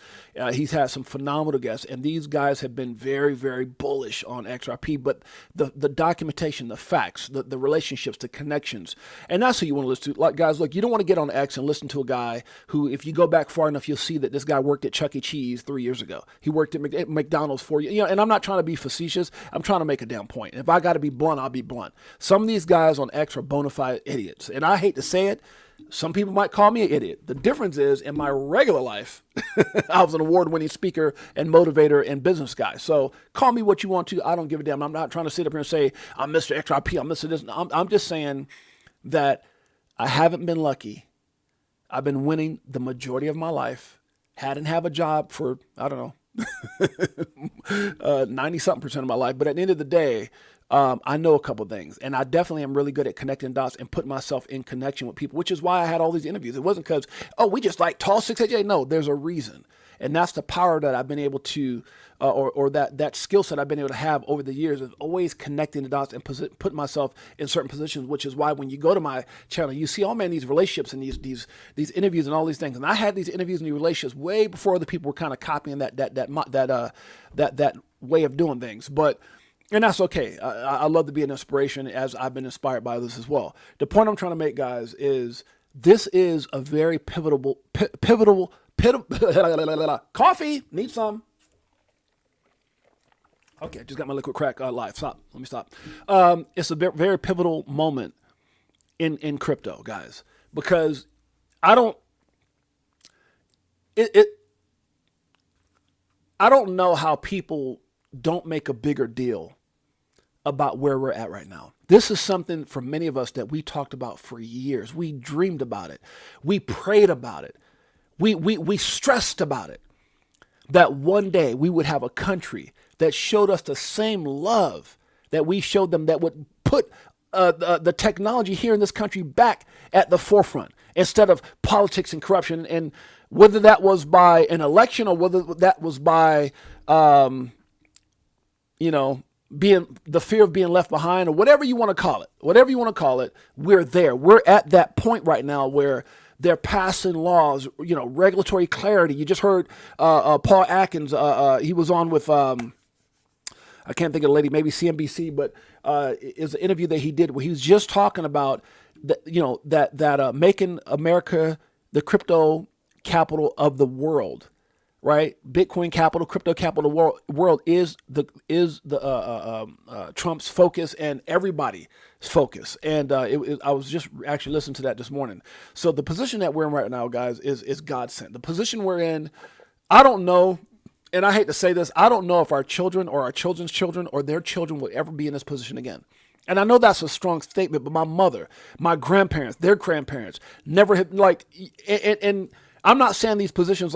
He's had some phenomenal guests, and these guys have been very, very bullish on XRP, but the documentation, the facts, the relationships, the connections, and that's who you want to listen to. Like, guys, look, you don't want to get on X and listen to a guy who, if you go back far enough, you'll see that this guy worked at Chuck E. Cheese 3 years ago. He worked at McDonald's 4 years. And I'm not trying to be facetious. I'm trying to make a damn point. If I got to be blunt, I'll be blunt. Some of these guys on X are bona fide idiots. And I hate to say it. Some people might call me an idiot. The difference is, in my regular life, I was an award-winning speaker and motivator and business guy. So call me what you want to. I don't give a damn. I'm not trying to sit up here and say, I'm Mr. XRP, I'm Mr. this. I'm just saying that I haven't been lucky. I've been winning the majority of my life. Hadn't have a job for, I don't know, 90-something% of my life. But at the end of the day, I know a couple things, and I definitely am really good at connecting dots and putting myself in connection with people, which is why I had all these interviews. It wasn't because, we just like tall 6'8". No, there's a reason. And that's the power that I've been able to, or that skill set I've been able to have over the years, of always connecting the dots and putting myself in certain positions, which is why when you go to my channel, you see, these relationships and these interviews and all these things. And I had these interviews and these relationships way before other people were kind of copying that way of doing things. And that's okay. I love to be an inspiration, as I've been inspired by others as well. The point I'm trying to make, guys, is this is a very pivotal coffee. Need some. Okay, just got my liquid crack live. Stop. Let me stop. It's a very pivotal moment in crypto, guys, because I don't know how people don't make a bigger deal about where we're at right now. This is something for many of us that we talked about for years. We dreamed about it. We prayed about it. We stressed about it, that one day we would have a country that showed us the same love that we showed them, that would put the technology here in this country back at the forefront instead of politics and corruption. And whether that was by an election or whether that was by, the fear of being left behind, or whatever you want to call it, we're there. We're at that point right now where they're passing laws, regulatory clarity. You just heard Paul Atkins. He was on with I can't think of the lady, maybe CNBC, but it's an interview that he did where he was just talking about that making America the crypto capital of the world, right? Bitcoin capital, crypto capital world is the Trump's focus and everybody's focus. And I was just actually listening to that this morning. So the position that we're in right now, guys, is God sent. The position we're in, I don't know. And I hate to say this, I don't know if our children or our children's children or their children will ever be in this position again. And I know that's a strong statement, but my mother, my grandparents, their grandparents never had, and I'm not saying these positions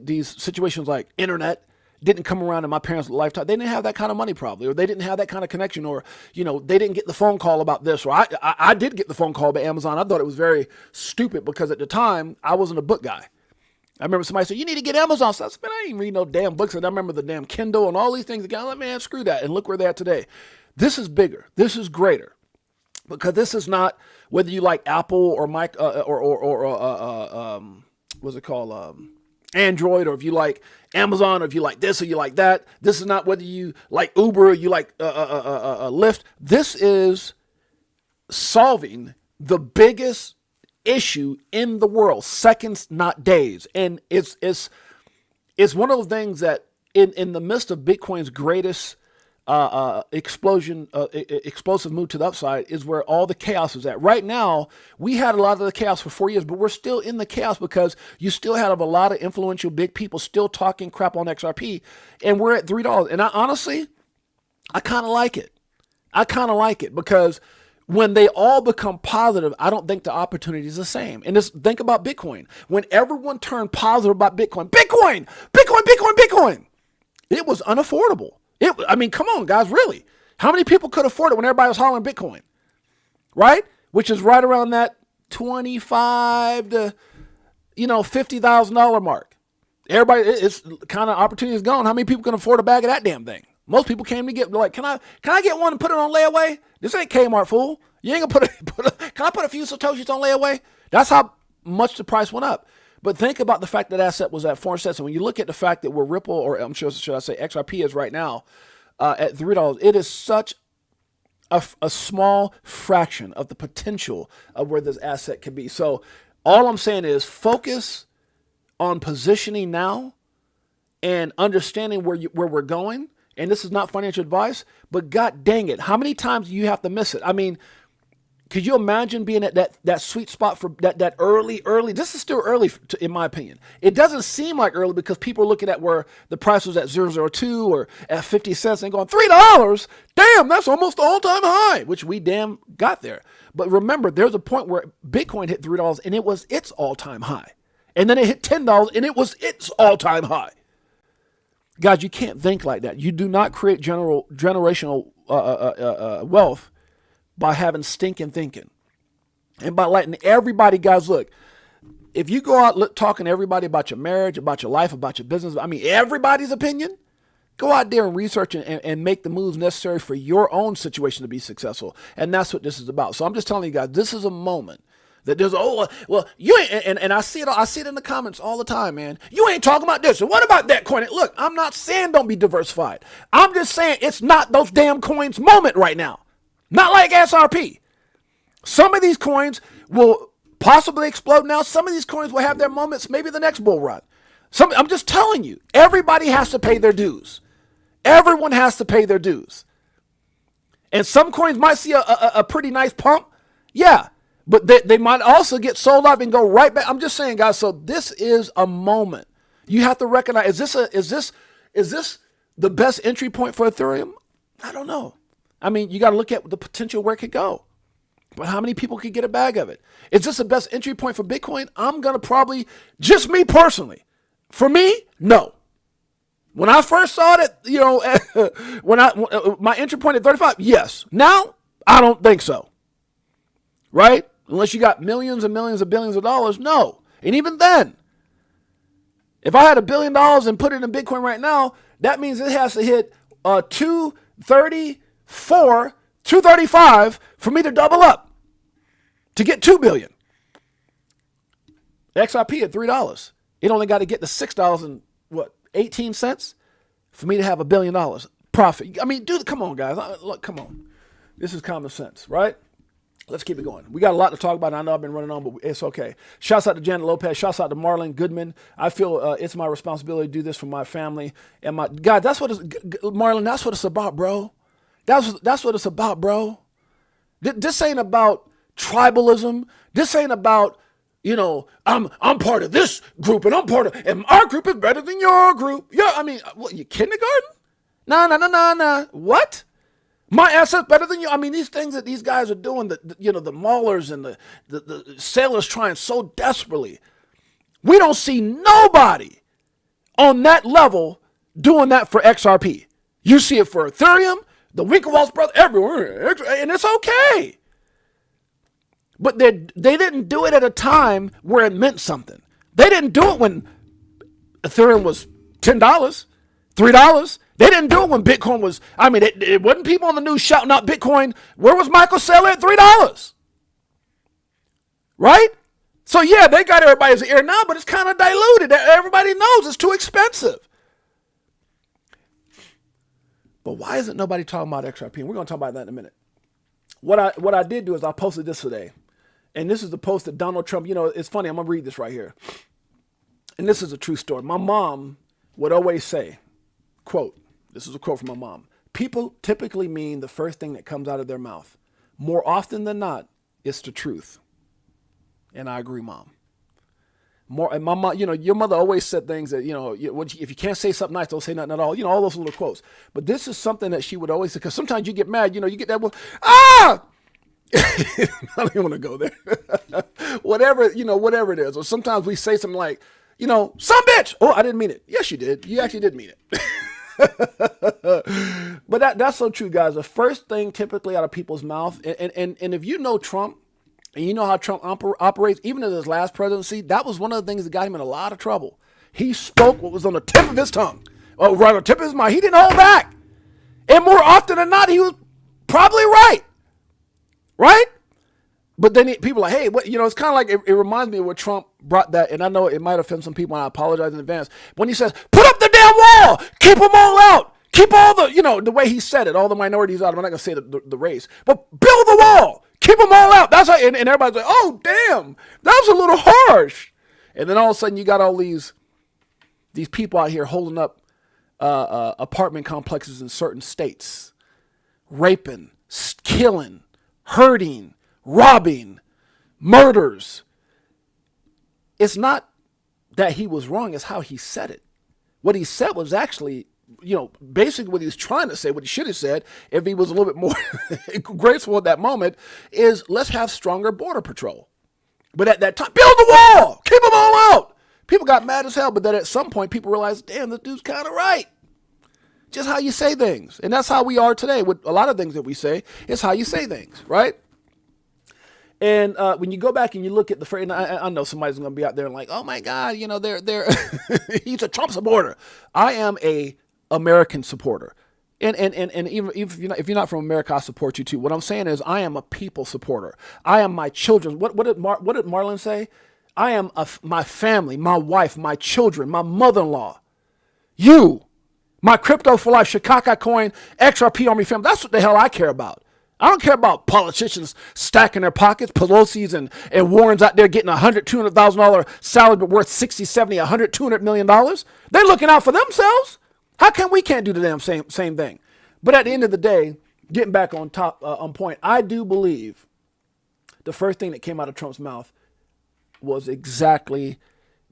these situations like internet didn't come around in my parents' lifetime. They didn't have that kind of money probably, or they didn't have that kind of connection, or, they didn't get the phone call about this, or I did get the phone call by Amazon. I thought it was very stupid because at the time I wasn't a book guy. I remember somebody said, you need to get Amazon. So I said, man, I ain't reading no damn books. And I remember the damn Kindle and all these things. Again, I'm like, man, screw that. And look where they're at today. This is bigger. This is greater. Because this is not whether you like Apple or what's it called? Android, or if you like Amazon, or if you like this or you like that. This is not whether you like Uber or you like Lyft. This is solving the biggest issue in the world, seconds, not days. And it's one of those things that in the midst of Bitcoin's greatest explosive move to the upside is where all the chaos is at. Right now, we had a lot of the chaos for 4 years, but we're still in the chaos because you still have a lot of influential big people still talking crap on XRP, and we're at $3. And I honestly kind of like it. Because when they all become positive, I don't think the opportunity is the same. And just think about Bitcoin. When everyone turned positive about Bitcoin, it was unaffordable. Come on, guys, really. How many people could afford it when everybody was hollering Bitcoin, right? Which is right around that $25,000 to $50,000 mark. Everybody, it's kind of opportunity is gone. How many people can afford a bag of that damn thing? Most people came to get can I get one and put it on layaway? This ain't Kmart, fool. You ain't gonna can I put a few Satoshis on layaway? That's how much the price went up. But think about the fact that asset was at 4 cents. And when you look at the fact that we're Ripple, or should I say XRP is right now at $3, it is such a small fraction of the potential of where this asset can be. So all I'm saying is focus on positioning now and understanding where we're going. And this is not financial advice, but God dang it, how many times do you have to miss it? I mean, could you imagine being at that sweet spot for that early? This is still early, in my opinion. It doesn't seem like early because people are looking at where the price was at 0.002 or at 50 cents and going, $3? Damn, that's almost the all-time high, which we damn got there. But remember, there's a point where Bitcoin hit $3 and it was its all-time high. And then it hit $10 and it was its all-time high. Guys, you can't think like that. You do not create generational wealth by having stinking thinking. And by letting everybody, guys, look, if you go out talking to everybody about your marriage, about your life, about your business, everybody's opinion, go out there and research and make the moves necessary for your own situation to be successful. And that's what this is about. So I'm just telling you guys, this is a moment that there's, you ain't, and I see it in the comments all the time, man. You ain't talking about this. And what about that coin? Look, I'm not saying don't be diversified. I'm just saying it's not those damn coins' moment right now. Not like XRP. Some of these coins will possibly explode now. Some of these coins will have their moments, maybe the next bull run. I'm just telling you, everybody has to pay their dues. Everyone has to pay their dues. And some coins might see a pretty nice pump. Yeah. But they might also get sold off and go right back. I'm just saying, guys, so this is a moment. You have to recognize, is this the best entry point for Ethereum? I don't know. You got to look at the potential where it could go. But how many people could get a bag of it? Is this the best entry point for Bitcoin? I'm going to probably, just me personally. For me, no. When I first saw it, my entry point at 35, yes. Now, I don't think so. Right? Unless you got millions and millions of billions of dollars, no. And even then, if I had $1 billion and put it in Bitcoin right now, that means it has to hit 2 34, 235 for me to double up to get 2 billion. XRP at $3. It only got to get to $6 and 18 cents for me to have $1 billion profit. I mean, dude, come on, guys. Look, come on. This is common sense, right? Let's keep it going. We got a lot to talk about. I know I've been running on, but it's okay. Shouts out to Janet Lopez. Shouts out to Marlon Goodman. I feel it's my responsibility to do this for my family and my God. That's what it's, Marlon. That's what it's about, bro. That's what it's about, bro. This ain't about tribalism. This ain't about, I'm part of this group and and our group is better than your group. Yeah, I mean, what, you kindergarten? Nah. What? My asset's better than you. I mean, these things that these guys are doing, the maulers and the sailors trying so desperately. We don't see nobody on that level doing that for XRP. You see it for Ethereum, the Winklevoss brothers, everywhere, and it's okay. But they didn't do it at a time where it meant something. They didn't do it when Ethereum was $10, $3. They didn't do it when Bitcoin was, it wasn't people on the news shouting out Bitcoin. Where was Michael Saylor at $3? Right? So yeah, they got everybody's ear now, but it's kind of diluted. Everybody knows it's too expensive. But why isn't nobody talking about XRP? And we're going to talk about that in a minute. What I did do is I posted this today. And this is the post that Donald Trump, it's funny. I'm going to read this right here. And this is a true story. My mom would always say, quote, this is a quote from my mom. People typically mean the first thing that comes out of their mouth. More often than not, it's the truth. And I agree, Mom. And my mom, your mother always said things that, if you can't say something nice, don't say nothing at all. All those little quotes. But this is something that she would always say, because sometimes you get mad, you get that one, I don't even want to go there. whatever it is. Or sometimes we say something like, some bitch. Oh, I didn't mean it. Yes, you did. You actually did mean it. But that's so true, guys. The first thing typically out of people's mouth, and if you know Trump, and you know how Trump operates, even in his last presidency, that was one of the things that got him in a lot of trouble. He spoke what was on the tip of his tongue, or right on the tip of his mind. He didn't hold back. And more often than not, he was probably right. Right? But then people are like, hey, what, it's kind of like, it reminds me of what Trump brought that, and I know it might offend some people, and I apologize in advance. When he says, put up the damn wall, keep them all out, keep all the, the way he said it, all the minorities out. I'm not going to say the race, but build the wall, keep them all out. That's how, and everybody's like, oh, damn, that was a little harsh. And then all of a sudden, you got all these people out here holding up apartment complexes in certain states, raping, killing, hurting, robbing, murders. It's not that he was wrong, it's how he said it. What he said was actually, basically what he was trying to say, what he should have said, if he was a little bit more graceful at that moment, is let's have stronger border patrol. But at that time, build the wall, keep them all out. People got mad as hell, but then at some point people realized, damn, this dude's kind of right. Just how you say things. And that's how we are today with a lot of things that we say. It's how you say things, right? And when you go back and you look at the phrase, I know somebody's going to be out there and like, oh my God, they're he's a Trump supporter. I am a American supporter. And even if you're not from America, I support you too. What I'm saying is I am a people supporter. I am my children. What did Marlon say? I am my family, my wife, my children, my mother-in-law, you, my crypto for life, SHHH coin, XRP Army family. That's what the hell I care about. I don't care about politicians stacking their pockets, Pelosi's and Warren's out there getting $100,000, $200,000 salary, but worth 60, 70, 100, $200 million. They're looking out for themselves. How come we can't do the damn same thing? But at the end of the day, getting back on point, I do believe the first thing that came out of Trump's mouth was exactly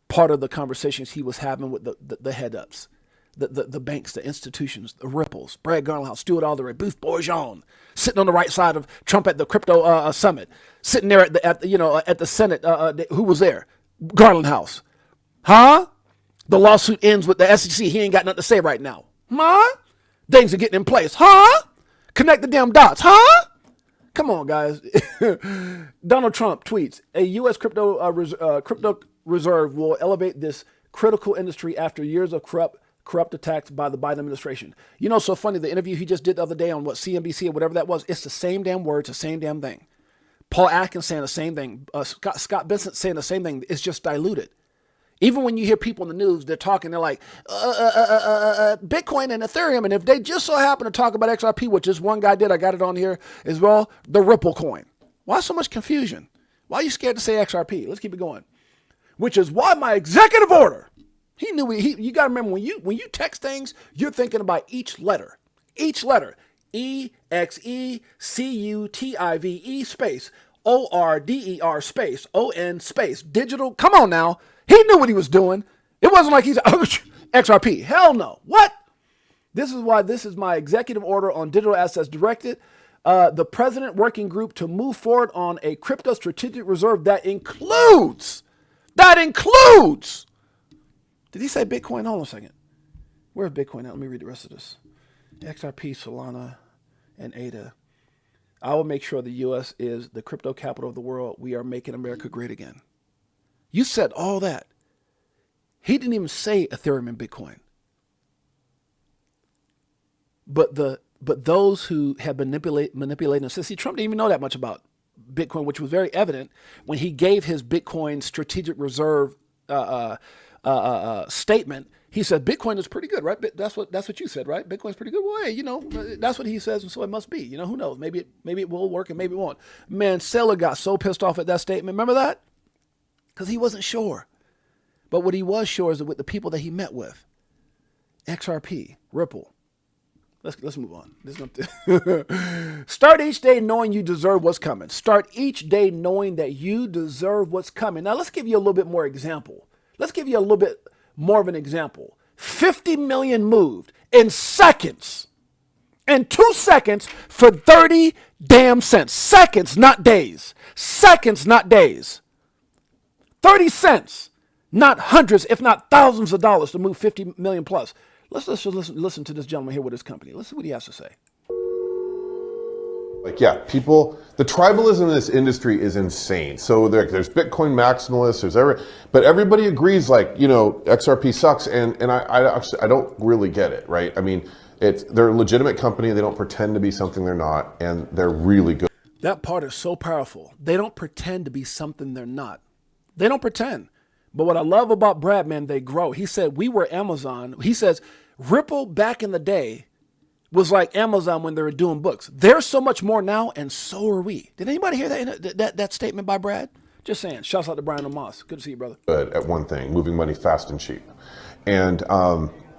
part of the conversations he was having with the head-ups. The banks, the institutions, the Ripples, Brad Garlinghouse, Stuart Alderey, Booth Bourgeon, sitting on the right side of Trump at the crypto summit, sitting there at the Senate. Who was there? Garlinghouse. Huh? The lawsuit ends with the SEC. He ain't got nothing to say right now. Huh? Things are getting in place. Huh? Connect the damn dots. Huh? Come on, guys. Donald Trump tweets, a U.S. crypto reserve will elevate this critical industry after years of corrupt corrupt attacks by the Biden administration. You know, so funny, the interview he just did the other day on what, CNBC or whatever that was, it's the same damn words, the same damn thing. Paul Atkins saying the same thing. Scott Benson saying the same thing. It's just diluted. Even when you hear people in the news, they're talking, they're like, Bitcoin and Ethereum. And if they just so happen to talk about XRP, which this one guy did, I got it on here as well, the Ripple coin. Why so much confusion? Why are you scared to say XRP? Let's keep it going. Which is why my executive order, he knew, you got to remember, when you text things, you're thinking about each letter. Each letter. EXECUTIVE space ORDER space ON space digital. Come on now. He knew what he was doing. It wasn't like he's XRP. Hell no. What? This is why this is my executive order on digital assets directed the president working group to move forward on a crypto strategic reserve that includes. Did he say Bitcoin? Hold on a second. Where's Bitcoin at? Let me read the rest of this. XRP, Solana, and ADA. I will make sure the U.S. is the crypto capital of the world. We are making America great again. You said all that. He didn't even say Ethereum and Bitcoin. But those who have been manipulating, see, Trump didn't even know that much about Bitcoin, which was very evident when he gave his Bitcoin strategic reserve statement. He said Bitcoin is pretty good, right? That's what you said, right? Bitcoin's pretty good. Well, hey, you know, that's what he says, and so it must be. You know, who knows? Maybe it will work, and maybe it won't. Man, Saylor got so pissed off at that statement. Remember that? Because he wasn't sure. But what he was sure is that with the people that he met with, XRP, Ripple. Let's move on. Start each day knowing you deserve what's coming. Start each day knowing that you deserve what's coming. Now let's give you a little bit more example. Let's give you a little bit more of an example. 50 million moved in seconds. In 2 seconds for 30 damn cents. Seconds, not days. Seconds, not days. 30 cents, not hundreds, if not thousands of dollars to move 50 million plus. Let's listen to this gentleman here with his company. Let's see what he has to say. Like, yeah, people, the tribalism in this industry is insane. So there's Bitcoin maximalists, but everybody agrees, like, you know, XRP sucks, and I don't really get it, right? I mean, they're a legitimate company. They don't pretend to be something they're not, and they're really good. That part is so powerful. They don't pretend to be something they're not. They don't pretend. But what I love about Brad, man, they grow. He said, we were Amazon. He says, Ripple back in the day was like Amazon when they were doing books. They're so much more now, and so are we. Did anybody hear that statement by Brad? Just saying. Shouts out to Brian Amos. Good to see you, brother. Good at one thing, moving money fast and cheap. And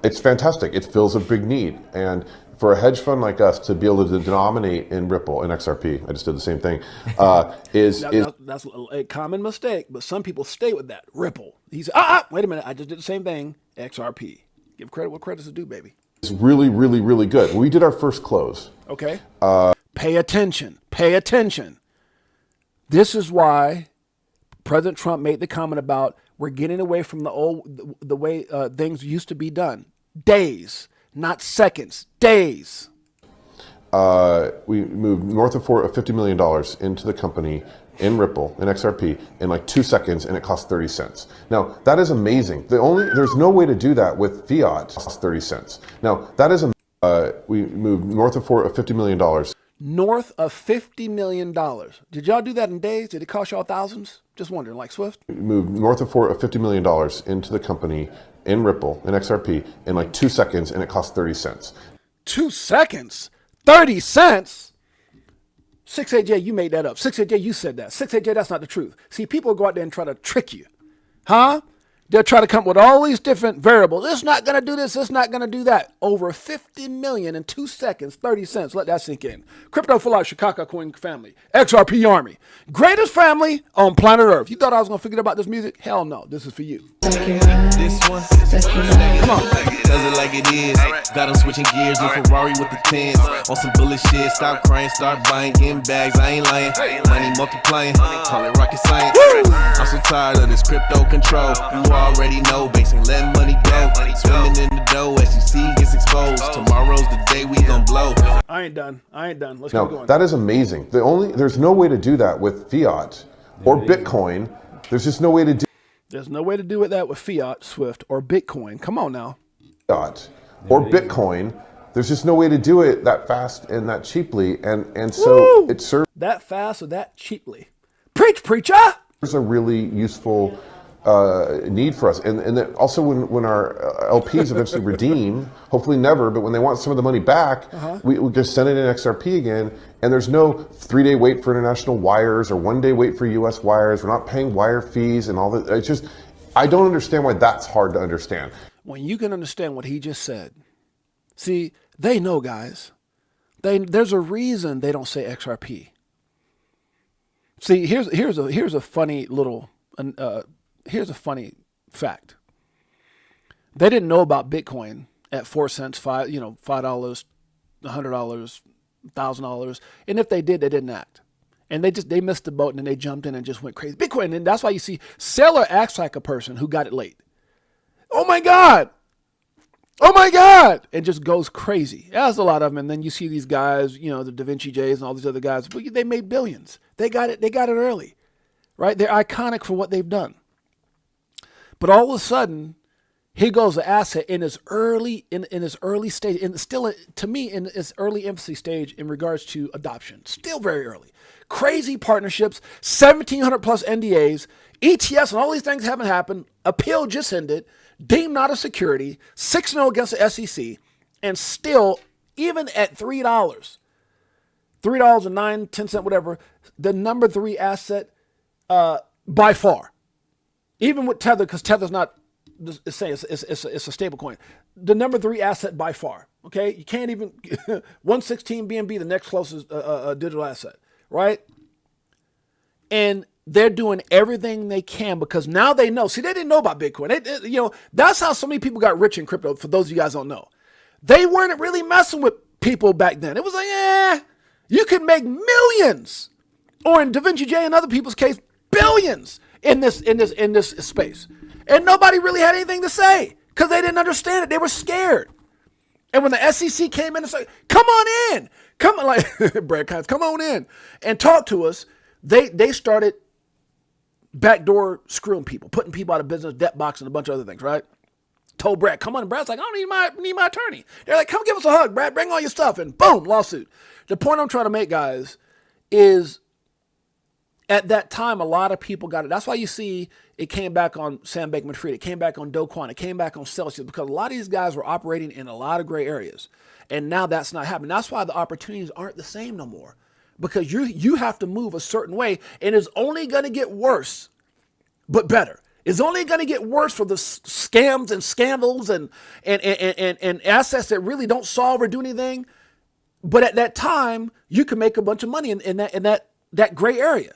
it's fantastic. It fills a big need. And for a hedge fund like us to be able to denominate in Ripple and XRP, I just did the same thing, that's a common mistake, but some people stay with that. Ripple. He's wait a minute, I just did the same thing. XRP. Give credit what credit's due, baby. It's really, really, really good. We did our first close. Okay. Pay attention. Pay attention. This is why President Trump made the comment about we're getting away from the way things used to be done. Days. Not seconds, days. We moved north of $50 million into the company in Ripple, in XRP, in like 2 seconds, and it cost 30 cents. Now, that is amazing. There's no way to do that with fiat. It costs 30 cents. Now, that is, we moved north of $50 million. North of $50 million. Did y'all do that in days? Did it cost y'all thousands? Just wondering, like Swift? We moved north of $50 million into the company in Ripple, in XRP, in like 2 seconds, and it cost 30 cents. 2 seconds? 30 cents? 68J, you made that up. 68J, you said that. 68J, that's not the truth. See, people go out there and try to trick you. Huh? They'll try to come up with all these different variables. It's not going to do this. It's not going to do that. Over 50 million in 2 seconds, 30 cents. Let that sink in. Crypto for life, Chicago Coin family. XRP Army. Greatest family on planet Earth. You thought I was going to forget about this music? Hell no. This is for you. This one, Come on. does it like it is. Got them switching gears in Ferrari with the tens. On some bullet shit, stop crying, start buying, getting bags. I ain't lying. Money multiplying, call it rocket science. I'm so tired of this crypto control. You already know, basing letting money go. Swimming in the dough as you see gets exposed. Tomorrow's the day we gon' blow. I ain't done. Let's Now, keep going. that is amazing. There's no way to do that with fiat or Bitcoin. There's just no way to do. There's no way to do that with fiat, Swift, or Bitcoin. Come on now. fiat or Bitcoin. There's just no way to do it that fast and that cheaply, and so it serves that fast or that cheaply. Preach, preacher. a really useful need for us, and then also when our LPs eventually redeem, hopefully never, but when they want some of the money back, we just send it in XRP again, and there's no 3-day wait for international wires or 1-day wait for US wires. We're not paying wire fees and all that. It's just, I don't understand why that's hard to understand. When you can understand what he just said, see, they know, guys. There's a reason they don't say XRP. See, here's a funny little here's a funny fact. They didn't know about Bitcoin at 4 cents, $5, $5, $100, $1,000, and if they did, they didn't act. And they missed the boat, and then they jumped in and just went crazy. Bitcoin, and that's why you see Sailor acts like a person who got it late. Oh my God! Oh my God! And just goes crazy. There's a lot of them. And then you see these guys, the Da Vinci J's and all these other guys, but they made billions. They got it early, right? They're iconic for what they've done. But all of a sudden, here goes an asset in its early stage, and still to me in its early infancy stage in regards to adoption. Still very early. Crazy partnerships, 1,700 plus NDAs, ETFs, and all these things haven't happened. Appeal just ended, deemed not a security, 6-0 against the SEC, and still, even at $3, $3.09, 10 cents, whatever, the number 3 asset by far. Even with Tether, because Tether's not, it's saying it's a stable coin. The number 3 asset by far. Okay, you can't even 116 BNB, the next closest digital asset, right? And they're doing everything they can because now they know. See, they didn't know about Bitcoin. That's how so many people got rich in crypto. For those of you guys who don't know, they weren't really messing with people back then. It was like, you can make millions, or in Da Vinci J and other people's case, billions in this space, and nobody really had anything to say because they didn't understand it. They were scared. And when the SEC came in and said, "Come on in, come on," like Brad Kynes, "Come on in and talk to us," they started backdoor screwing people, putting people out of business, debt box, and a bunch of other things. Right? Told Brad, "Come on," and Brad's like, "I don't need my attorney." They're like, "Come give us a hug, Brad. Bring all your stuff," and boom, lawsuit. The point I'm trying to make, guys, is at that time, a lot of people got it. That's why you see it came back on Sam Bankman-Fried. It came back on Do Kwon. It came back on Celsius because a lot of these guys were operating in a lot of gray areas. And now that's not happening. That's why the opportunities aren't the same no more because you have to move a certain way, and it's only going to get worse, but better. It's only going to get worse for the scams and scandals and assets that really don't solve or do anything. But at that time, you can make a bunch of money in that gray area.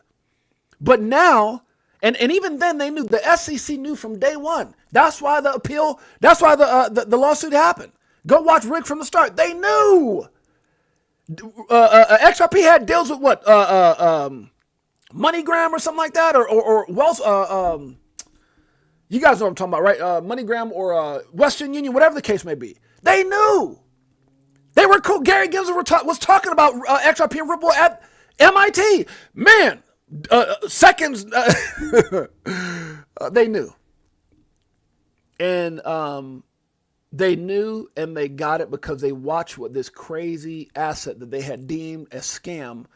But now, and even then they knew, the SEC knew from day one. That's why the appeal, that's why the lawsuit happened. Go watch Rick from the start. They knew. XRP had deals with what? MoneyGram or something like that, or Wells, you guys know what I'm talking about, right? MoneyGram or Western Union, whatever the case may be. They knew. They were cool. Gary Gensler was talking about XRP and Ripple at MIT. Man, seconds, they knew. And they knew, and they got it because they watched what this crazy asset that they had deemed a scam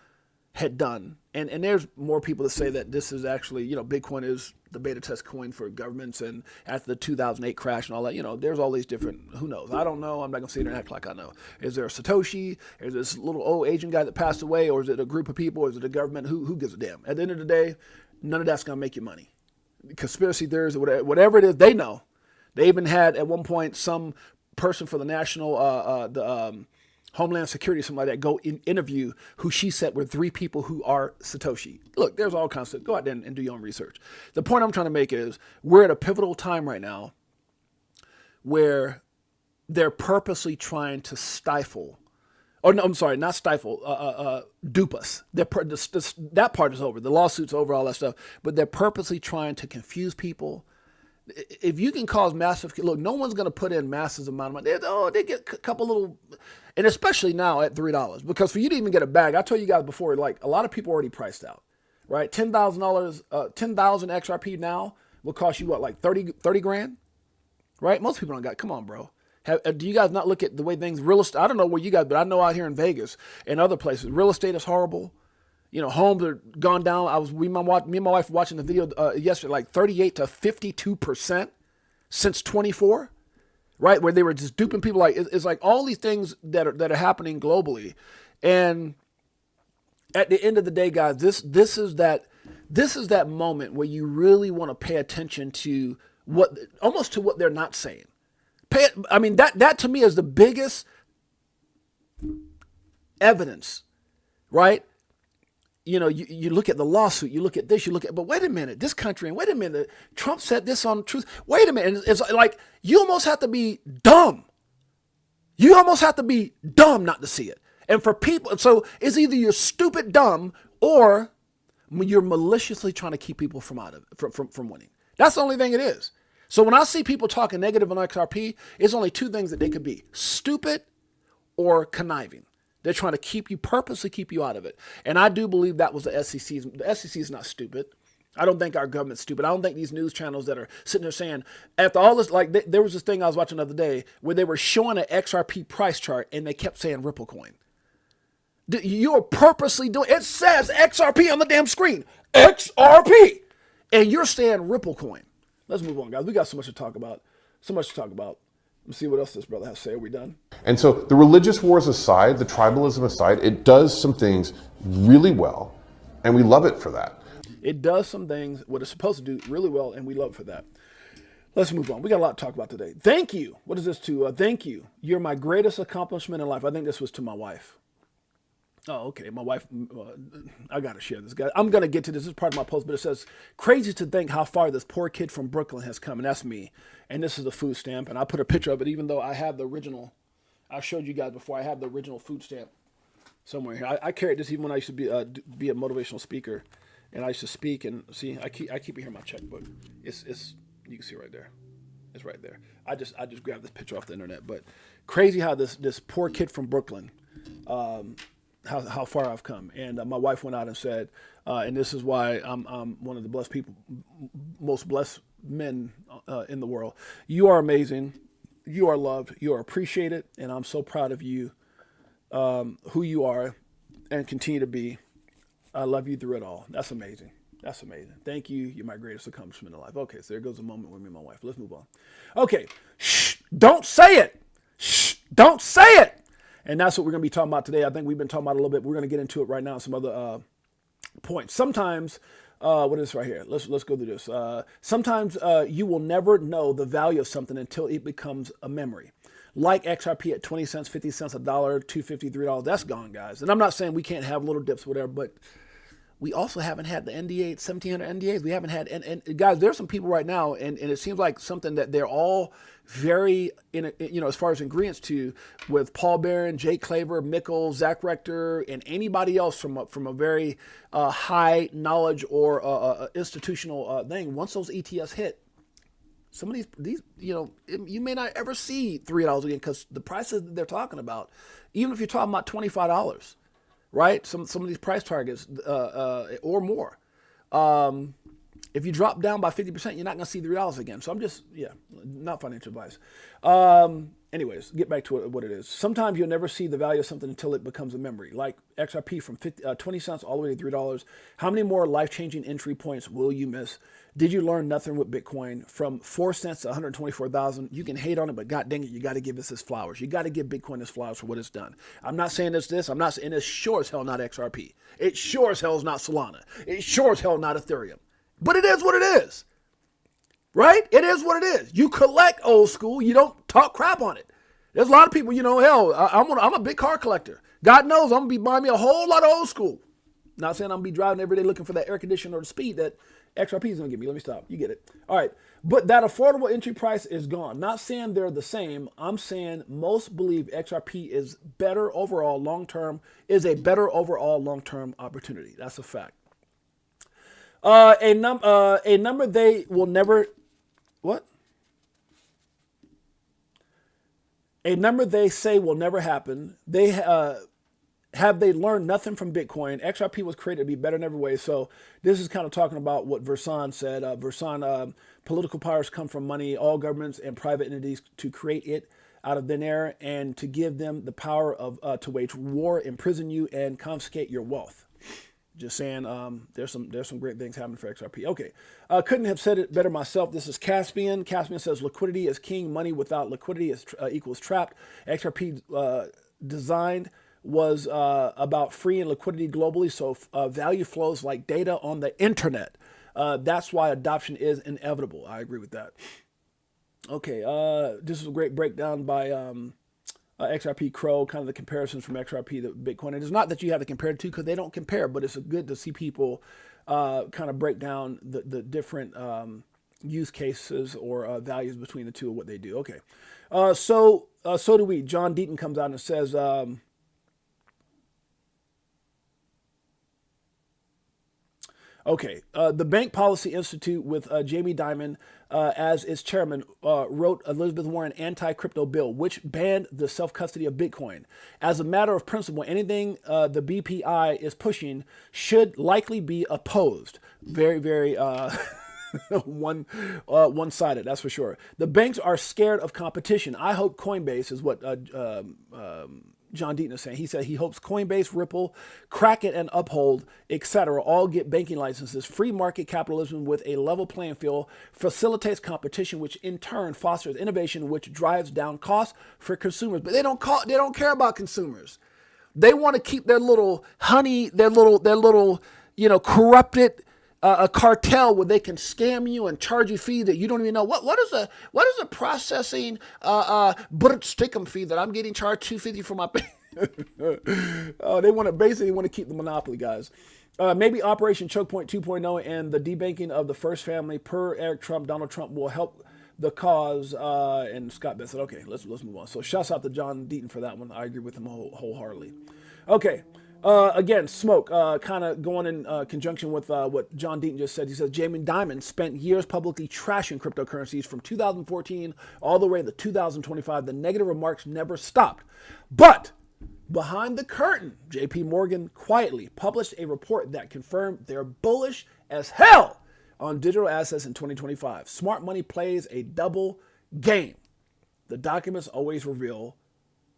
had done. And there's more people that say that this is actually, Bitcoin is the beta test coin for governments, and after the 2008 crash and all that, there's all these different, who knows? I don't know. I'm not going to sit here and act like I know. Is there a Satoshi? Is this little old Asian guy that passed away? Or is it a group of people? Or is it a government? Who gives a damn? At the end of the day, none of that's going to make you money. Conspiracy theories, whatever it is, they know. They even had at one point some person for the national, Homeland Security, something like that, go interview who she said were 3 people who are Satoshi. Look, there's all kinds of stuff. Go out there and do your own research. The point I'm trying to make is we're at a pivotal time right now where they're purposely trying to stifle, or no, I'm sorry, not stifle, dupe us. That part is over. The lawsuit's over, all that stuff. But they're purposely trying to confuse people. If you can cause massive, look, no one's going to put in massive amount of money. They get a couple little, and especially now at $3, because for you to even get a bag, I told you guys before, like a lot of people already priced out, right? $10,000, 10,000 XRP now will cost you what, like 30 grand, right? Most people don't got, come on, bro. Do you guys not look at the way things, real estate, I don't know where you guys, but I know out here in Vegas and other places, real estate is horrible. You know, homes are gone down. Me and my wife watching the video yesterday, like 38 to 52% since 24, right? Where they were just duping people. Like it's like all these things that are happening globally. And at the end of the day, guys, this is that moment where you really want to pay attention to what they're not saying. That to me is the biggest evidence, right? You know, you look at the lawsuit, you look at this, but wait a minute, this country, and wait a minute, Trump said this on Truth. Wait a minute, it's like you almost have to be dumb. You almost have to be dumb not to see it. And for people, so it's either you're stupid dumb or you're maliciously trying to keep people from winning. That's the only thing it is. So when I see people talking negative on XRP, it's only two things that they could be: stupid or conniving. They're trying to purposely keep you out of it. And I do believe that was the SEC's. The SEC is not stupid. I don't think our government's stupid. I don't think these news channels that are sitting there saying, after all this, like there was this thing I was watching the other day where they were showing an XRP price chart and they kept saying Ripple coin. You're purposely doing, it says XRP on the damn screen. XRP. And you're saying Ripple coin. Let's move on, guys. We got so much to talk about. Let's see what else this brother has to say. Are we done? And so the religious wars aside, the tribalism aside, it does some things really well, and we love it for that. It does some things, what it's supposed to do really well, and we love it for that. Let's move on. We got a lot to talk about today. Thank you. What is this to? Thank you. You're my greatest accomplishment in life. I think this was to my wife. Oh, okay. My wife, I got to share this, guy. I'm going to get to this. This is part of my post, but it says, crazy to think how far this poor kid from Brooklyn has come. And that's me. And this is the food stamp. And I put a picture of it, even though I have the original. I showed you guys before. I have the original food stamp somewhere here. I carried this even when I used to be a motivational speaker. And I used to speak and see, I keep it here in my checkbook. It's you can see right there. It's right there. I just grabbed this picture off the internet. But crazy how this poor kid from Brooklyn, how far I've come. And my wife went out and said, and this is why I'm one of the blessed people, most blessed men in the world. You are amazing. You are loved. You are appreciated. And I'm so proud of you, who you are and continue to be. I love you through it all. That's amazing. That's amazing. Thank you. You're my greatest accomplishment in life. Okay, so there goes a moment with me and my wife. Let's move on. Okay. Shh. Don't say it. Shh. Don't say it. And that's what we're going to be talking about today. I think we've been talking about it a little bit. We're going to get into it right now. Some other points. Sometimes, what is this right here? Let's go through this. Sometimes you will never know the value of something until it becomes a memory. Like XRP at 20 cents, 50 cents, $1, $2.50, $3. That's gone, guys. And I'm not saying we can't have little dips, whatever, but we also haven't had the NDA, 1,700 NDAs. We haven't had, and guys, there's some people right now, and it seems like something that they're all very, as far as ingredients to, with Paul Barron, Jay Claver, Mickle, Zach Rector, and anybody else from a very high knowledge or institutional thing. Once those ETFs hit, some of these, you may not ever see $3 again because the prices that they're talking about, even if you're talking about $25, right? Some of these price targets or more. If you drop down by 50%, you're not going to see $3 again. So I'm just, not financial advice. Anyways, get back to what it is. Sometimes you'll never see the value of something until it becomes a memory. Like XRP from 20 cents all the way to $3. How many more life-changing entry points will you miss? Did you learn nothing with Bitcoin? From 4 cents to 124,000, you can hate on it, but god dang it, you got to give this its flowers. You got to give Bitcoin its flowers for what it's done. I'm not saying it's this. I'm not saying it's sure as hell not XRP. It sure as hell is not Solana. It sure as hell not Ethereum. But it is what it is. Right? It is what it is. You collect old school. You don't talk crap on it. There's a lot of people, I'm a big car collector. God knows I'm going to be buying me a whole lot of old school. Not saying I'm going to be driving every day looking for that air conditioner or the speed that XRP is going to give me. Let me stop. You get it. All right. But that affordable entry price is gone. Not saying they're the same. I'm saying most believe XRP is better overall long-term, is a better overall long-term opportunity. That's a fact. A number they will never, what? A number they say will never happen. They have they learned nothing from Bitcoin? XRP was created to be better in every way. So this is kind of talking about what Versan said. Political powers come from money. All governments and private entities to create it out of thin air and to give them the power of to wage war, imprison you, and confiscate your wealth. Just saying, there's some great things happening for XRP. Okay, couldn't have said it better myself. This is Caspian. Caspian says liquidity is king. Money without liquidity is equals trapped. XRP designed was about free and liquidity globally, so value flows like data on the internet. That's why adoption is inevitable. I agree with that. Okay, this is a great breakdown by XRP Crow, kind of the comparisons from XRP to Bitcoin. And it's not that you have to compare the two because they don't compare, but it's good to see people kind of break down the different use cases or values between the two of what they do. Okay, so do we. John Deaton comes out and says, okay, the Bank Policy Institute with Jamie Dimon as its chairman wrote Elizabeth Warren anti-crypto bill, which banned the self-custody of Bitcoin. As a matter of principle, anything the BPI is pushing should likely be opposed. Very, very one-sided, that's for sure. The banks are scared of competition. I hope Coinbase is what John Deaton is saying. He said he hopes Coinbase, Ripple, Kraken, and Uphold, etc., all get banking licenses. Free market capitalism with a level playing field facilitates competition, which in turn fosters innovation, which drives down costs for consumers. But they don't care about consumers. They want to keep their little honey, their little, corrupted a cartel where they can scam you and charge you fees that you don't even know. What is a processing stickum fee that I'm getting charged $250 for my they basically want to keep the monopoly, guys. Maybe Operation Choke Point 2.0 and the debanking of the first family per Eric Trump, Donald Trump will help the cause. And Scott Best said, okay, let's move on. So shouts out to John Deaton for that one. I agree with him wholeheartedly. Okay. Again, Smoke, kind of going in conjunction with what John Deaton just said. He says Jamie Dimon spent years publicly trashing cryptocurrencies from 2014 all the way to 2025. The negative remarks never stopped. But behind the curtain, JP Morgan quietly published a report that confirmed they're bullish as hell on digital assets in 2025. Smart money plays a double game. The documents always reveal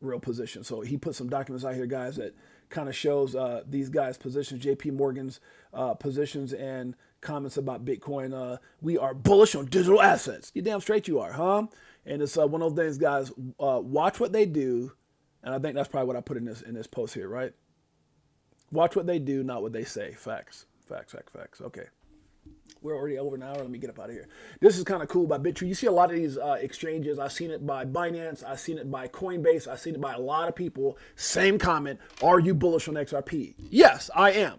real position. So he put some documents out here, guys, that kind of shows these guys' positions, JP Morgan's positions and comments about Bitcoin. We are bullish on digital assets. You damn straight you are, huh? And it's one of those things, guys, watch what they do. And I think that's probably what I put in this post here, right? Watch what they do, not what they say. Facts. Okay. We're already over an hour. Let me get up out of here. This is kind of cool by BitTree. You see a lot of these exchanges. I've seen it by Binance. I've seen it by Coinbase. I've seen it by a lot of people. Same comment. Are you bullish on XRP? Yes, I am.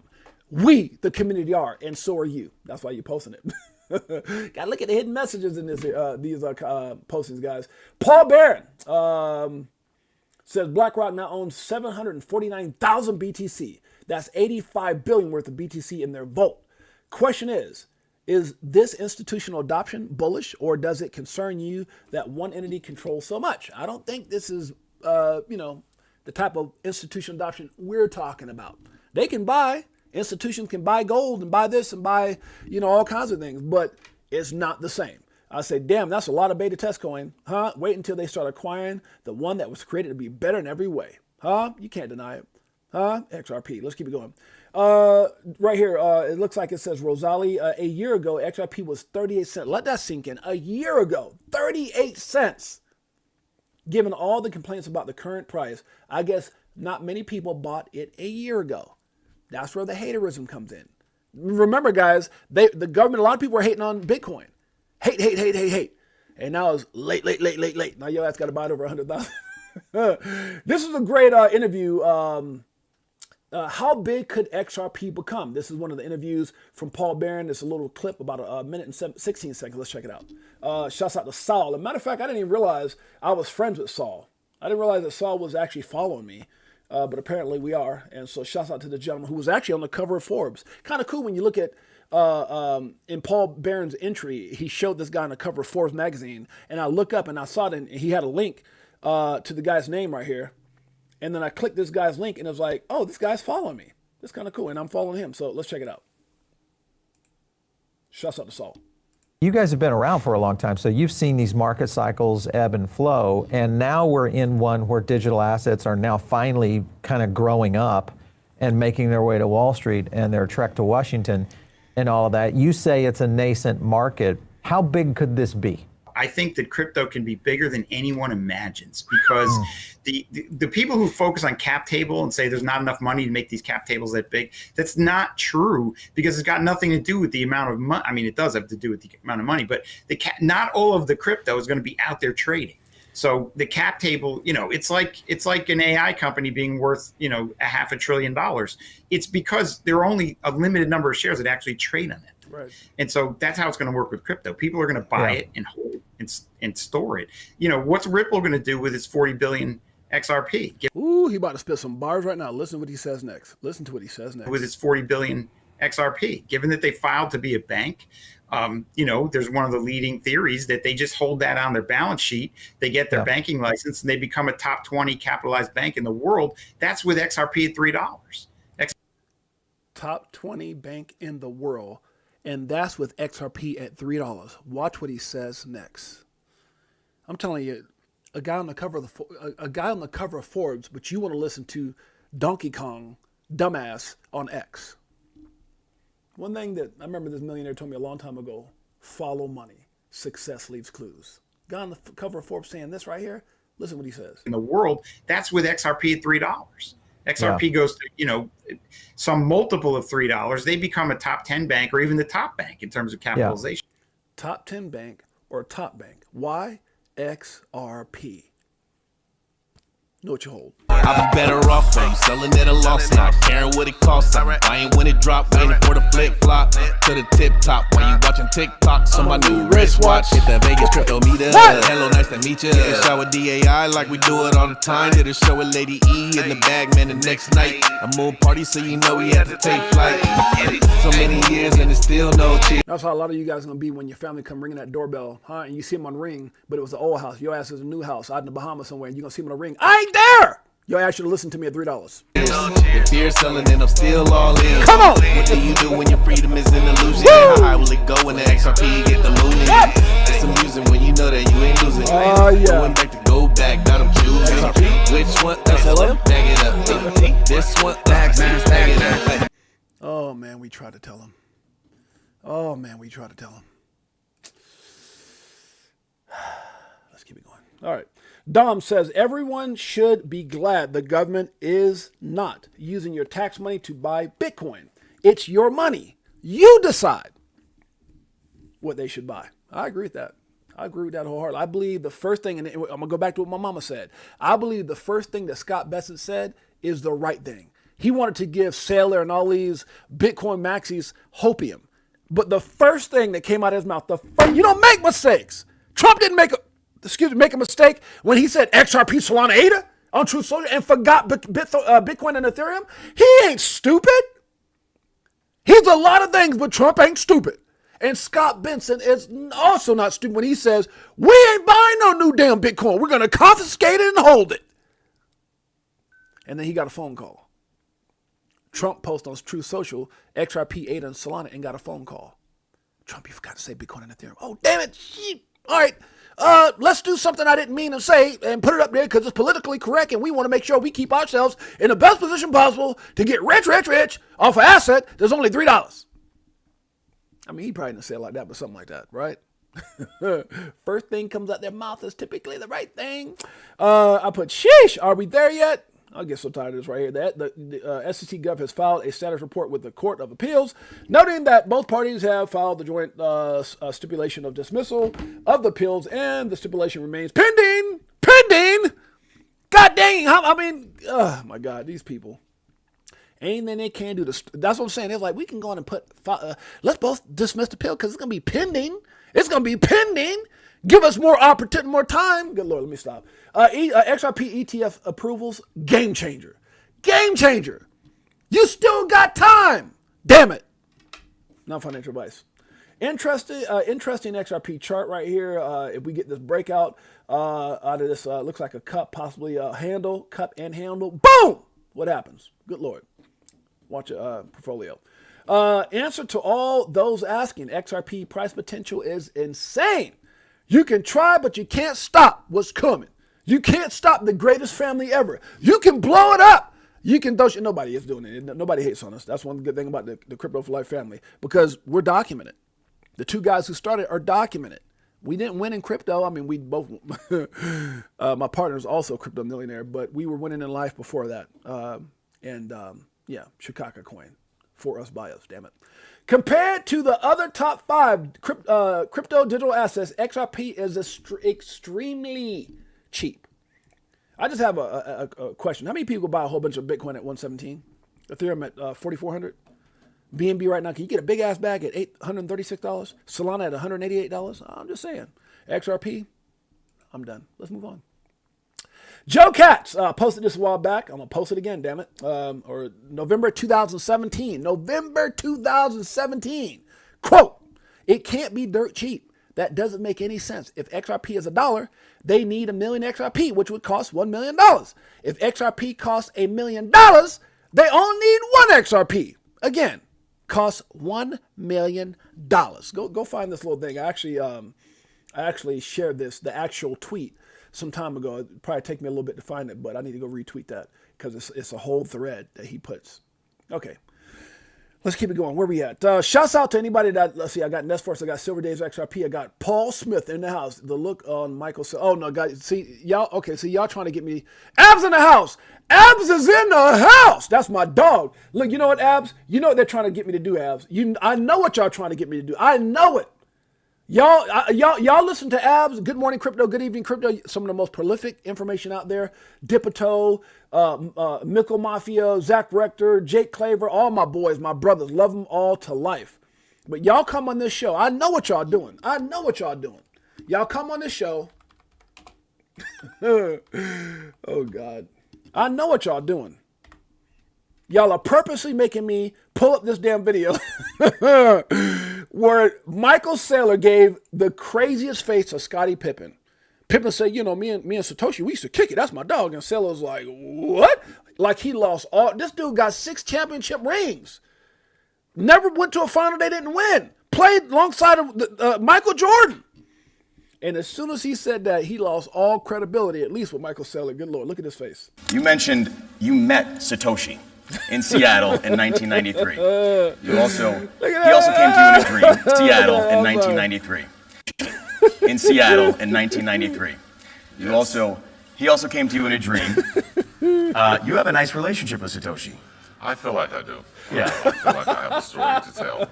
We, the community, are, and so are you. That's why you're posting it. Gotta look at the hidden messages in these postings, guys. Paul Barron says BlackRock now owns 749,000 BTC. That's 85 billion worth of BTC in their vault. Question is this institutional adoption bullish, or does it concern you that one entity controls so much? I don't think this is, the type of institutional adoption we're talking about. They can buy, institutions can buy gold and buy this and buy, all kinds of things, but it's not the same. I say, damn, that's a lot of beta test coin, huh? Wait until they start acquiring the one that was created to be better in every way, huh? You can't deny it, huh? XRP, let's keep it going. Right here, it looks like it says Rosalie. A year ago, XRP was 38 cents. Let that sink in. A year ago, 38 cents. Given all the complaints about the current price, I guess not many people bought it a year ago. That's where the haterism comes in. Remember, guys, the government, a lot of people are hating on Bitcoin. Hate. And now it's late. Now your ass got to buy it over 100,000. This is a great interview. How big could XRP become? This is one of the interviews from Paul Barron. It's a little clip, about a minute and 16 seconds. Let's check it out. Shouts out to Saul. As a matter of fact, I didn't even realize I was friends with Saul. I didn't realize that Saul was actually following me, but apparently we are. And so shouts out to the gentleman who was actually on the cover of Forbes. Kind of cool when you look at, in Paul Barron's entry, he showed this guy on the cover of Forbes magazine. And I look up and I saw it, and he had a link to the guy's name right here. And then I clicked this guy's link, and it was like, oh, this guy's following me. That's kind of cool, and I'm following him. So let's check it out. Shouts out to Saul. You guys have been around for a long time, so you've seen these market cycles ebb and flow, and now we're in one where digital assets are now finally kind of growing up and making their way to Wall Street and their trek to Washington and all of that. You say it's a nascent market. How big could this be? I think that crypto can be bigger than anyone imagines, because the people who focus on cap table and say there's not enough money to make these cap tables that big, that's not true, because it's got nothing to do with the amount of money. I mean, it does have to do with the amount of money, but not all of the crypto is going to be out there trading. So the cap table, it's like an AI company being worth, $500 billion. It's because there are only a limited number of shares that actually trade on it. Right. And so that's how it's going to work with crypto. People are going to buy it and hold it and store it. What's Ripple going to do with its 40 billion XRP? Ooh, he about to spit some bars right now. Listen to what he says next. Listen to what he says next. With its 40 billion XRP, given that they filed to be a bank, there's one of the leading theories that they just hold that on their balance sheet. They get their banking license and they become a top 20 capitalized bank in the world. That's with XRP at $3. Top 20 bank in the world. And that's with XRP at $3. Watch what he says next. I'm telling you, a guy on the cover of Forbes, but you want to listen to Donkey Kong, dumbass, on X. One thing that I remember this millionaire told me a long time ago: follow money. Success leaves clues. Guy on the cover of Forbes saying this right here. Listen what he says. In the world, that's with XRP at $3. XRP goes to, some multiple of $3. They become a top 10 bank or even the top bank in terms of capitalization. Top 10 bank or top bank. Why? XRP. Know what you hold. I'll be better off when you selling at a loss, not caring what it costs. I'm buying when it drop, waiting for the flip flop to the tip top. While you watching TikToks on my new wristwatch, hit the Vegas crypto meter. Hello, nice to meet you. Shower DAI like we do it all the time. Did a show with Lady E in the bag, man. The next night, a moon party, so you know we had to take flight. So many years and it's still no cheap. That's how a lot of you guys are gonna be when your family come ringing that doorbell, huh? And you see them on ring, but it was the old house. Your ass is a new house out in the Bahamas somewhere, and you're gonna see them on a ring. I ain't there. Your ass should have listened to me at $3. If you're selling and I'm still all in. Come on. What do you do when your freedom is an illusion? How high will it go when the XRP get the mooning? It's amusing when you know that you ain't losing. Going back to go back, got them choosing. Which one? Bag it up. This one, bag it up. Oh man, we tried to tell him. Oh man, we tried to tell him. Let's keep it going. All right. Dom says, everyone should be glad the government is not using your tax money to buy Bitcoin. It's your money. You decide what they should buy. I agree with that. I agree with that wholeheartedly. I believe the first thing, and I'm going to go back to what my mama said. I believe the first thing that Scott Bessent said is the right thing. He wanted to give Saylor and all these Bitcoin maxis hopium. But the first thing that came out of his mouth, you don't make mistakes. Trump didn't make a mistake when he said XRP Solana ADA on Truth Social and forgot Bitcoin and Ethereum. He ain't stupid. He's a lot of things, but Trump ain't stupid. And Scott Benson is also not stupid when he says, we ain't buying no new damn Bitcoin. We're going to confiscate it and hold it. And then he got a phone call. Trump posted on Truth Social, XRP ADA and Solana, and got a phone call. Trump, you forgot to say Bitcoin and Ethereum. Oh, damn it. All right. Let's do something I didn't mean to say and put it up there because it's politically correct and we want to make sure we keep ourselves in the best position possible to get rich off an asset that's only $3. I mean, he probably didn't say it like that, but something like that, right? First thing comes out their mouth is typically the right thing. I put, sheesh, are we there yet? I'll get so tired of this right here. The SEC Gov has filed a status report with the Court of Appeals, noting that both parties have filed the joint stipulation of dismissal of the appeals, and the stipulation remains pending. God dang! Oh my God, these people. Anything they can do to. That's what I'm saying. It's like we can go on and put. Let's both dismiss the appeal because it's gonna be pending. Give us more opportunity, more time. Good Lord, let me stop. XRP ETF approvals, game changer. You still got time. Damn it. Not financial advice. Interesting XRP chart right here. If we get this breakout out of this, looks like a cup, possibly a handle, cup and handle. Boom! What happens? Good Lord. Watch a portfolio. Answer to all those asking, XRP price potential is insane. You can try, but you can't stop what's coming. You can't stop the greatest family ever. You can blow it up. You can throw shit. Nobody is doing it. Nobody hates on us. That's one good thing about the Crypto for Life family, because we're documented. The two guys who started are documented. We didn't win in crypto. I mean, we both, my partner's also a crypto millionaire, but we were winning in life before that. Yeah, Chicago coin. For us, by us, damn it. Compared to the other top 5 crypto digital assets, XRP is extremely cheap. I just have a question. How many people buy a whole bunch of Bitcoin at 117? Ethereum at 4,400? BNB right now, can you get a big ass bag at $836? Solana at $188? I'm just saying. XRP, I'm done. Let's move on. Joe Katz posted this a while back. I'm going to post it again, damn it. Or November 2017. November 2017. Quote, it can't be dirt cheap. That doesn't make any sense. If XRP is $1, they need 1 million XRP, which would cost $1 million. If XRP costs $1 million, they only need 1 XRP. Again, costs $1 million. Go find this little thing. I actually shared this, the actual tweet, some time ago. It'd probably take me a little bit to find it, but I need to go retweet that because it's a whole thread that he puts. Okay, let's keep it going. Where we at? Shouts out to anybody that, let's see, I got Nestforce, I got Silver Days XRP, I got Paul Smith in the house. The look on Michael. Oh no, guys, see y'all. Okay, see y'all trying to get me. Abs in the house. Abs is in the house. That's my dog. Look, you know what, Abs? You know what they're trying to get me to do, Abs. I know what y'all trying to get me to do. I know it. Y'all listen to Abs. Good morning, crypto. Good evening, crypto. Some of the most prolific information out there. BTHO, Mickle Mafia, Zach Rector, Jake Claver, all my boys, my brothers. Love them all to life. But y'all come on this show. I know what y'all doing. I know what y'all doing. Y'all come on this show. Oh, God. I know what y'all doing. Y'all are purposely making me pull up this damn video where Michael Saylor gave the craziest face to Scottie Pippen. Pippen said, you know, me and Satoshi, we used to kick it. That's my dog. And Saylor was like, what? Like he lost all. This dude got 6 championship rings. Never went to a final they didn't win. Played alongside of Michael Jordan. And as soon as he said that, he lost all credibility, at least with Michael Saylor. Good Lord, look at his face. You mentioned you met Satoshi in Seattle in 1993. He also came to you in a dream, Seattle in 1993. In Seattle in 1993. He also came to you in a dream. You have a nice relationship with Satoshi. I feel like I do. Yeah. I feel like I have a story to tell.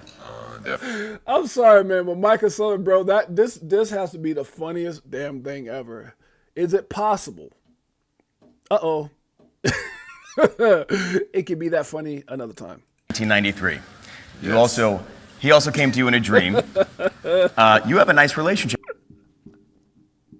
Definitely. I'm sorry, man, but Michael Saylor, bro, this has to be the funniest damn thing ever. Is it possible? Uh-oh. It could be that funny another time. 1993. Yes. He also came to you in a dream. You have a nice relationship.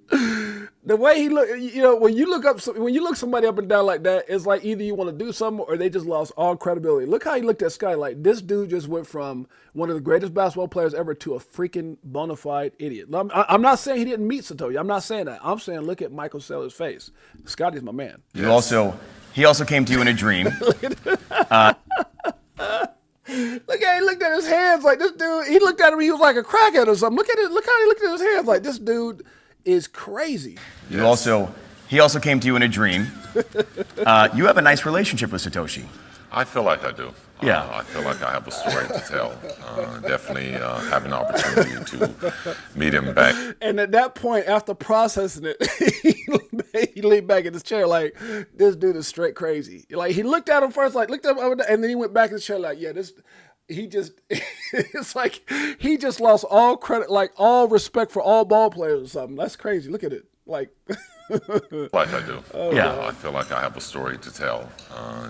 The way he look, you know, when you look somebody up and down like that, it's like either you want to do something or they just lost all credibility. Look how he looked at Scottie. Like, this dude just went from one of the greatest basketball players ever to a freaking bona fide idiot. I'm not saying he didn't meet Satoshi. I'm not saying that. I'm saying look at Michael Saylor's face. Scottie's my man. Yes. He also came to you in a dream. Look at he looked at his hands like this dude. He looked at him. He was like a crackhead or something. Look how he looked at his hands like this dude is crazy. Yes. He also came to you in a dream. You have a nice relationship with Satoshi. I feel like I do. Yeah. I feel like I have a story to tell. Definitely have an opportunity to meet him back. And at that point, after processing it, he leaned back in his chair like, this dude is straight crazy. Like, he looked at him first, like, looked at him, and then he went back in his chair like, yeah, it's like he just lost all credit, like all respect for all ball players or something. That's crazy. Look at it. Like, like I do. Yeah. I feel like I have a story to tell.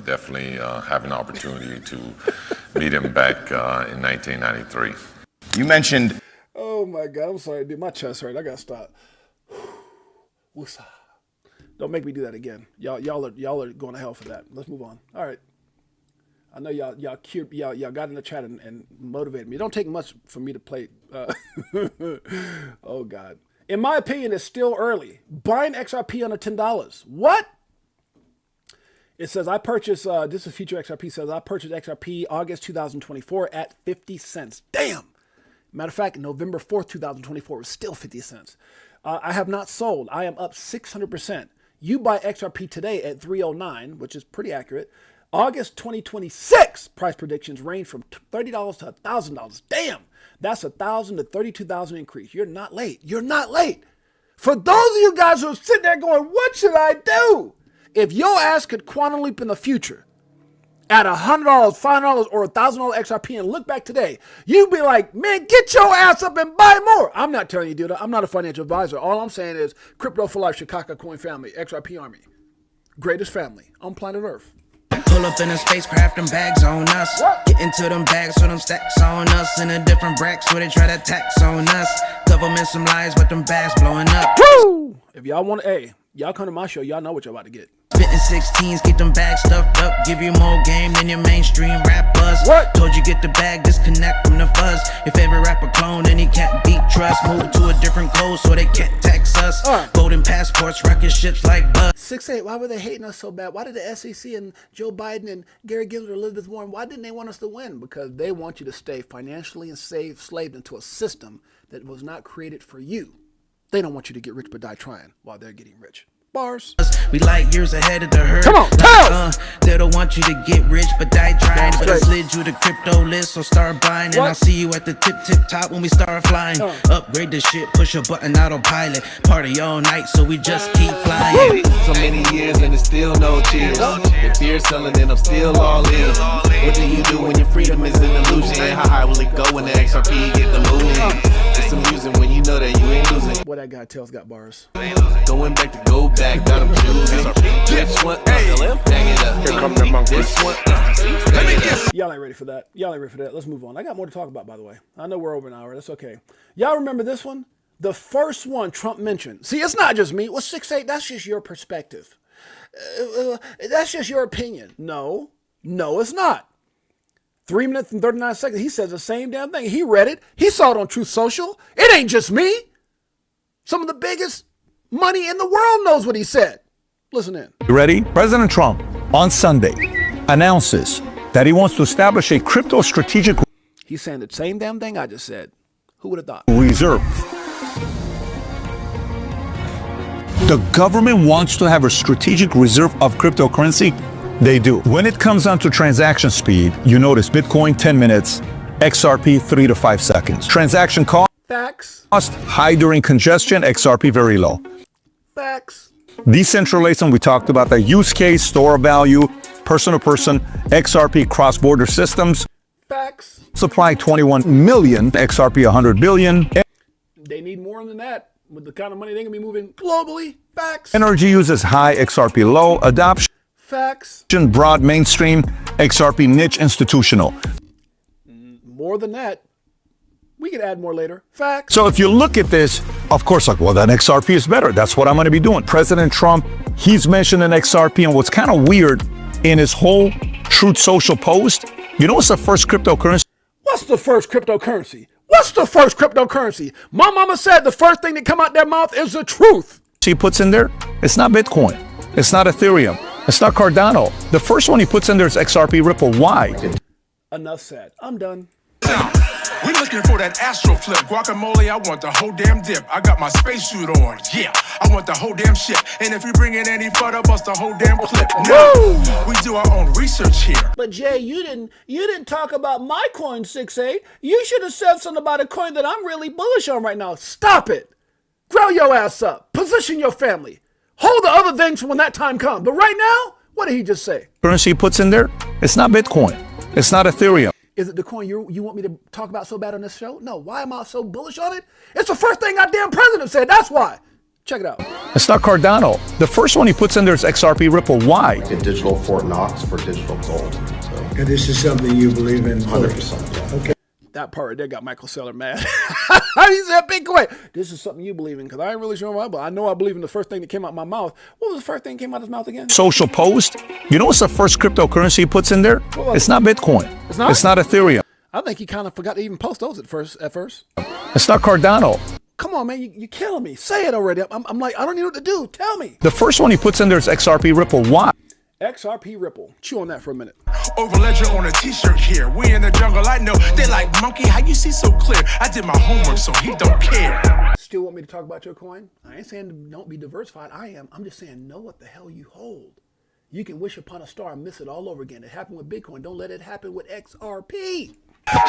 Definitely have an opportunity to meet him back in 1993. You mentioned. Oh my God. I'm sorry, dude. My chest hurt. I gotta stop. Woosah. Don't make me do that again. Y'all are going to hell for that. Let's move on. All right. I know y'all got in the chat and motivated me. It don't take much for me to play. Oh God. In my opinion, it's still early. Buying XRP under $10. What? It says I purchased, this is Future XRP, says I purchased XRP August 2024 at 50 cents. Damn. Matter of fact, November 4th, 2024 was still 50 cents. I have not sold. I am up 600%. You buy XRP today at 309, which is pretty accurate. August 2026 price predictions range from $30 to $1,000. Damn. That's $1,000 to $32,000 increase. You're not late. You're not late. For those of you guys who are sitting there going, what should I do? If your ass could quantum leap in the future at $100, $500, or $1,000 XRP and look back today, you'd be like, man, get your ass up and buy more. I'm not telling you, dude. I'm not a financial advisor. All I'm saying is crypto for life, Chicago coin family, XRP army. Greatest family on planet Earth. Pull up in a spacecraft and bags on us. Get into them bags so them stacks on us. In a different bracks where they try to tax on us. Government some lies but them bags blowing up. Woo! If y'all want to, hey, y'all come to my show, y'all know what y'all about to get. Spitting 16s, keep them bags stuffed up. Give you more game than your mainstream rap buzz. What? Told you get the bag, disconnect from the fuzz. Your favorite rapper clone and he can't beat trust. Move to a different code so they can't tax us. Golden passports, rocket ships like buzz. 6-8, why were they hating us so bad? Why did the SEC and Joe Biden and Gary Gensler, Elizabeth Warren, why didn't they want us to win? Because they want you to stay financially enslaved into a system that was not created for you. They don't want you to get rich but die trying while they're getting rich. Bars. We like years ahead of the herd. Come on, tell they don't want you to get rich but die trying. But I slid you the crypto list, so start buying. And I'll see you at the tip top when we start flying. Upgrade the shit, push a button, autopilot. Party all night, so we just keep flying. So many years and it's still no cheers. If you're selling and I'm still all in. What do you do when your freedom is an illusion? How high will it go when the XRP get the moon? It's amusing when you know that you ain't losing. What that guy tells got bars. Going back to go back, got them choosing. This one, bang it up. Here come the monkey. This one, let me guess. Y'all ain't ready for that. Y'all ain't ready for that. Let's move on. I got more to talk about, by the way. I know we're over an hour. That's okay. Y'all remember this one? The first one Trump mentioned. See, it's not just me. Well, 6-8, that's just your perspective. That's just your opinion. No, it's not. 3 minutes and 39 seconds. He says the same damn thing. He read it. He saw it on Truth Social. It ain't just me. Some of the biggest money in the world knows what he said. Listen in. You ready? President Trump on Sunday announces that he wants to establish a crypto strategic He's saying the same damn thing I just said. Who would have thought? reserve. The government wants to have a strategic reserve of cryptocurrency. They do. When it comes down to transaction speed, you notice Bitcoin 10 minutes, XRP 3 to 5 seconds. Transaction cost Facts. high during congestion, XRP very low. Facts. Decentralization, we talked about that. Use case, store of value, person to person, XRP cross-border systems. Facts. Supply 21 million, XRP 100 billion. They need more than that. With the kind of money they're going to be moving globally. Facts. Energy uses high, XRP low. Adoption, Facts. broad mainstream, XRP niche institutional. More than that. We can add more later. Facts. So if you look at this, of course, like, well, then XRP is better. That's what I'm going to be doing. President Trump, he's mentioning XRP. And what's kind of weird in his whole Truth Social post, you know what's the first cryptocurrency? What's the first cryptocurrency? What's the first cryptocurrency? My mama said the first thing that come out their mouth is the truth. He puts in there, it's not Bitcoin. It's not Ethereum. It's not Cardano. The first one he puts in there is XRP Ripple. Why? Enough said. I'm done. We looking for that astro flip. Guacamole, I want the whole damn dip. I got my spacesuit on. Yeah, I want the whole damn ship. And if you bring in any further, bust the whole damn clip. No, we do our own research here. But Jay, you didn't talk about my coin 6-8. You should have said something about a coin that I'm really bullish on right now. Stop it. Grow your ass up. Position your family. Hold the other things for when that time comes. But right now, what did he just say? Currency he puts in there, it's not Bitcoin. It's not Ethereum. Is it the coin you want me to talk about so bad on this show? No. Why am I so bullish on it? It's the first thing our damn president said. That's why. Check it out. It's not Cardano. The first one he puts in there is XRP Ripple. Why? A digital Fort Knox for digital gold. So, and this is something you believe in? 100%. Yeah. Okay. That part right there got Michael Saylor mad. He said, Bitcoin. This is something you believe in, because I ain't really sure why, but I know I believe in the first thing that came out of my mouth. What was the first thing that came out of his mouth again? Social post. You know what's the first cryptocurrency he puts in there? It's not Bitcoin. It's not? It's not Ethereum. I think he kind of forgot to even post those at first. It's not Cardano. Come on, man. You're killing me. Say it already. I'm like, I don't know what to do. Tell me. The first one he puts in there is XRP Ripple. Why? XRP Ripple. Chew on that for a minute. Over ledger on a t-shirt here. We in the jungle, I know. They like, monkey, how you see so clear? I did my homework, so he don't care. Still want me to talk about your coin? I ain't saying don't be diversified. I am. I'm just saying know what the hell you hold. You can wish upon a star and miss it all over again. It happened with Bitcoin. Don't let it happen with XRP.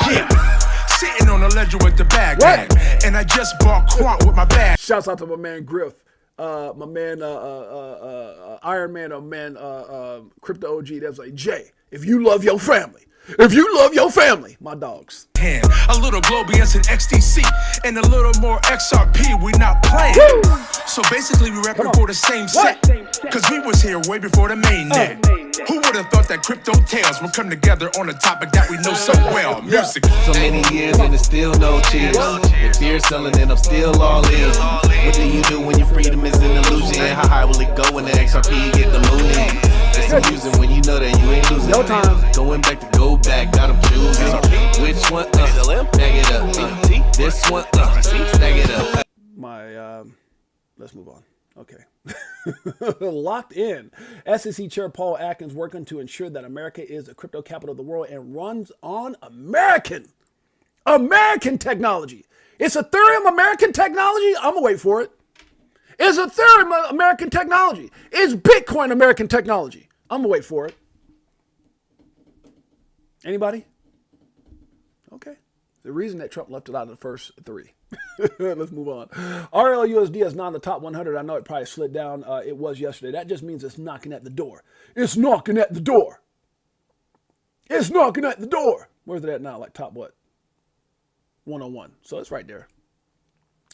Yeah. Sitting on a ledger with the bag. And I just bought Quant with my bag. Shouts out to my man Griff. My man Iron Man, Crypto OG. That's like, Jay, if you love your family, my dogs. A little Globians and XTC and a little more XRP, we not playing. So basically we rapping for the same set. Cause we was here way before the main net. Who would have thought that crypto tales would come together on a topic that we know so well? Music. So many years and it's still no cheers. If fear selling and I'm still all in. What do you do when your freedom is an illusion? How high will it go when the XRP get the mooning? It's amusing when you know that you ain't losing. No time. Going back to go back, got them choosing. Which one? Bag it up. This one? Bag it up. Let's move on. Okay. Locked in. SEC Chair Paul Atkins working to ensure that America is the crypto capital of the world and runs on American technology. It's Ethereum American technology. I'm gonna wait for it. It's Ethereum American technology. It's Bitcoin American technology. I'm gonna wait for it. Anybody? Okay. The reason that Trump left it out of the first three. Let's move on. RLUSD is not in the top 100. I know it probably slid down. It was yesterday. That just means it's knocking at the door. It's knocking at the door. It's knocking at the door. Where's it at now? Like top what? 101. So it's right there.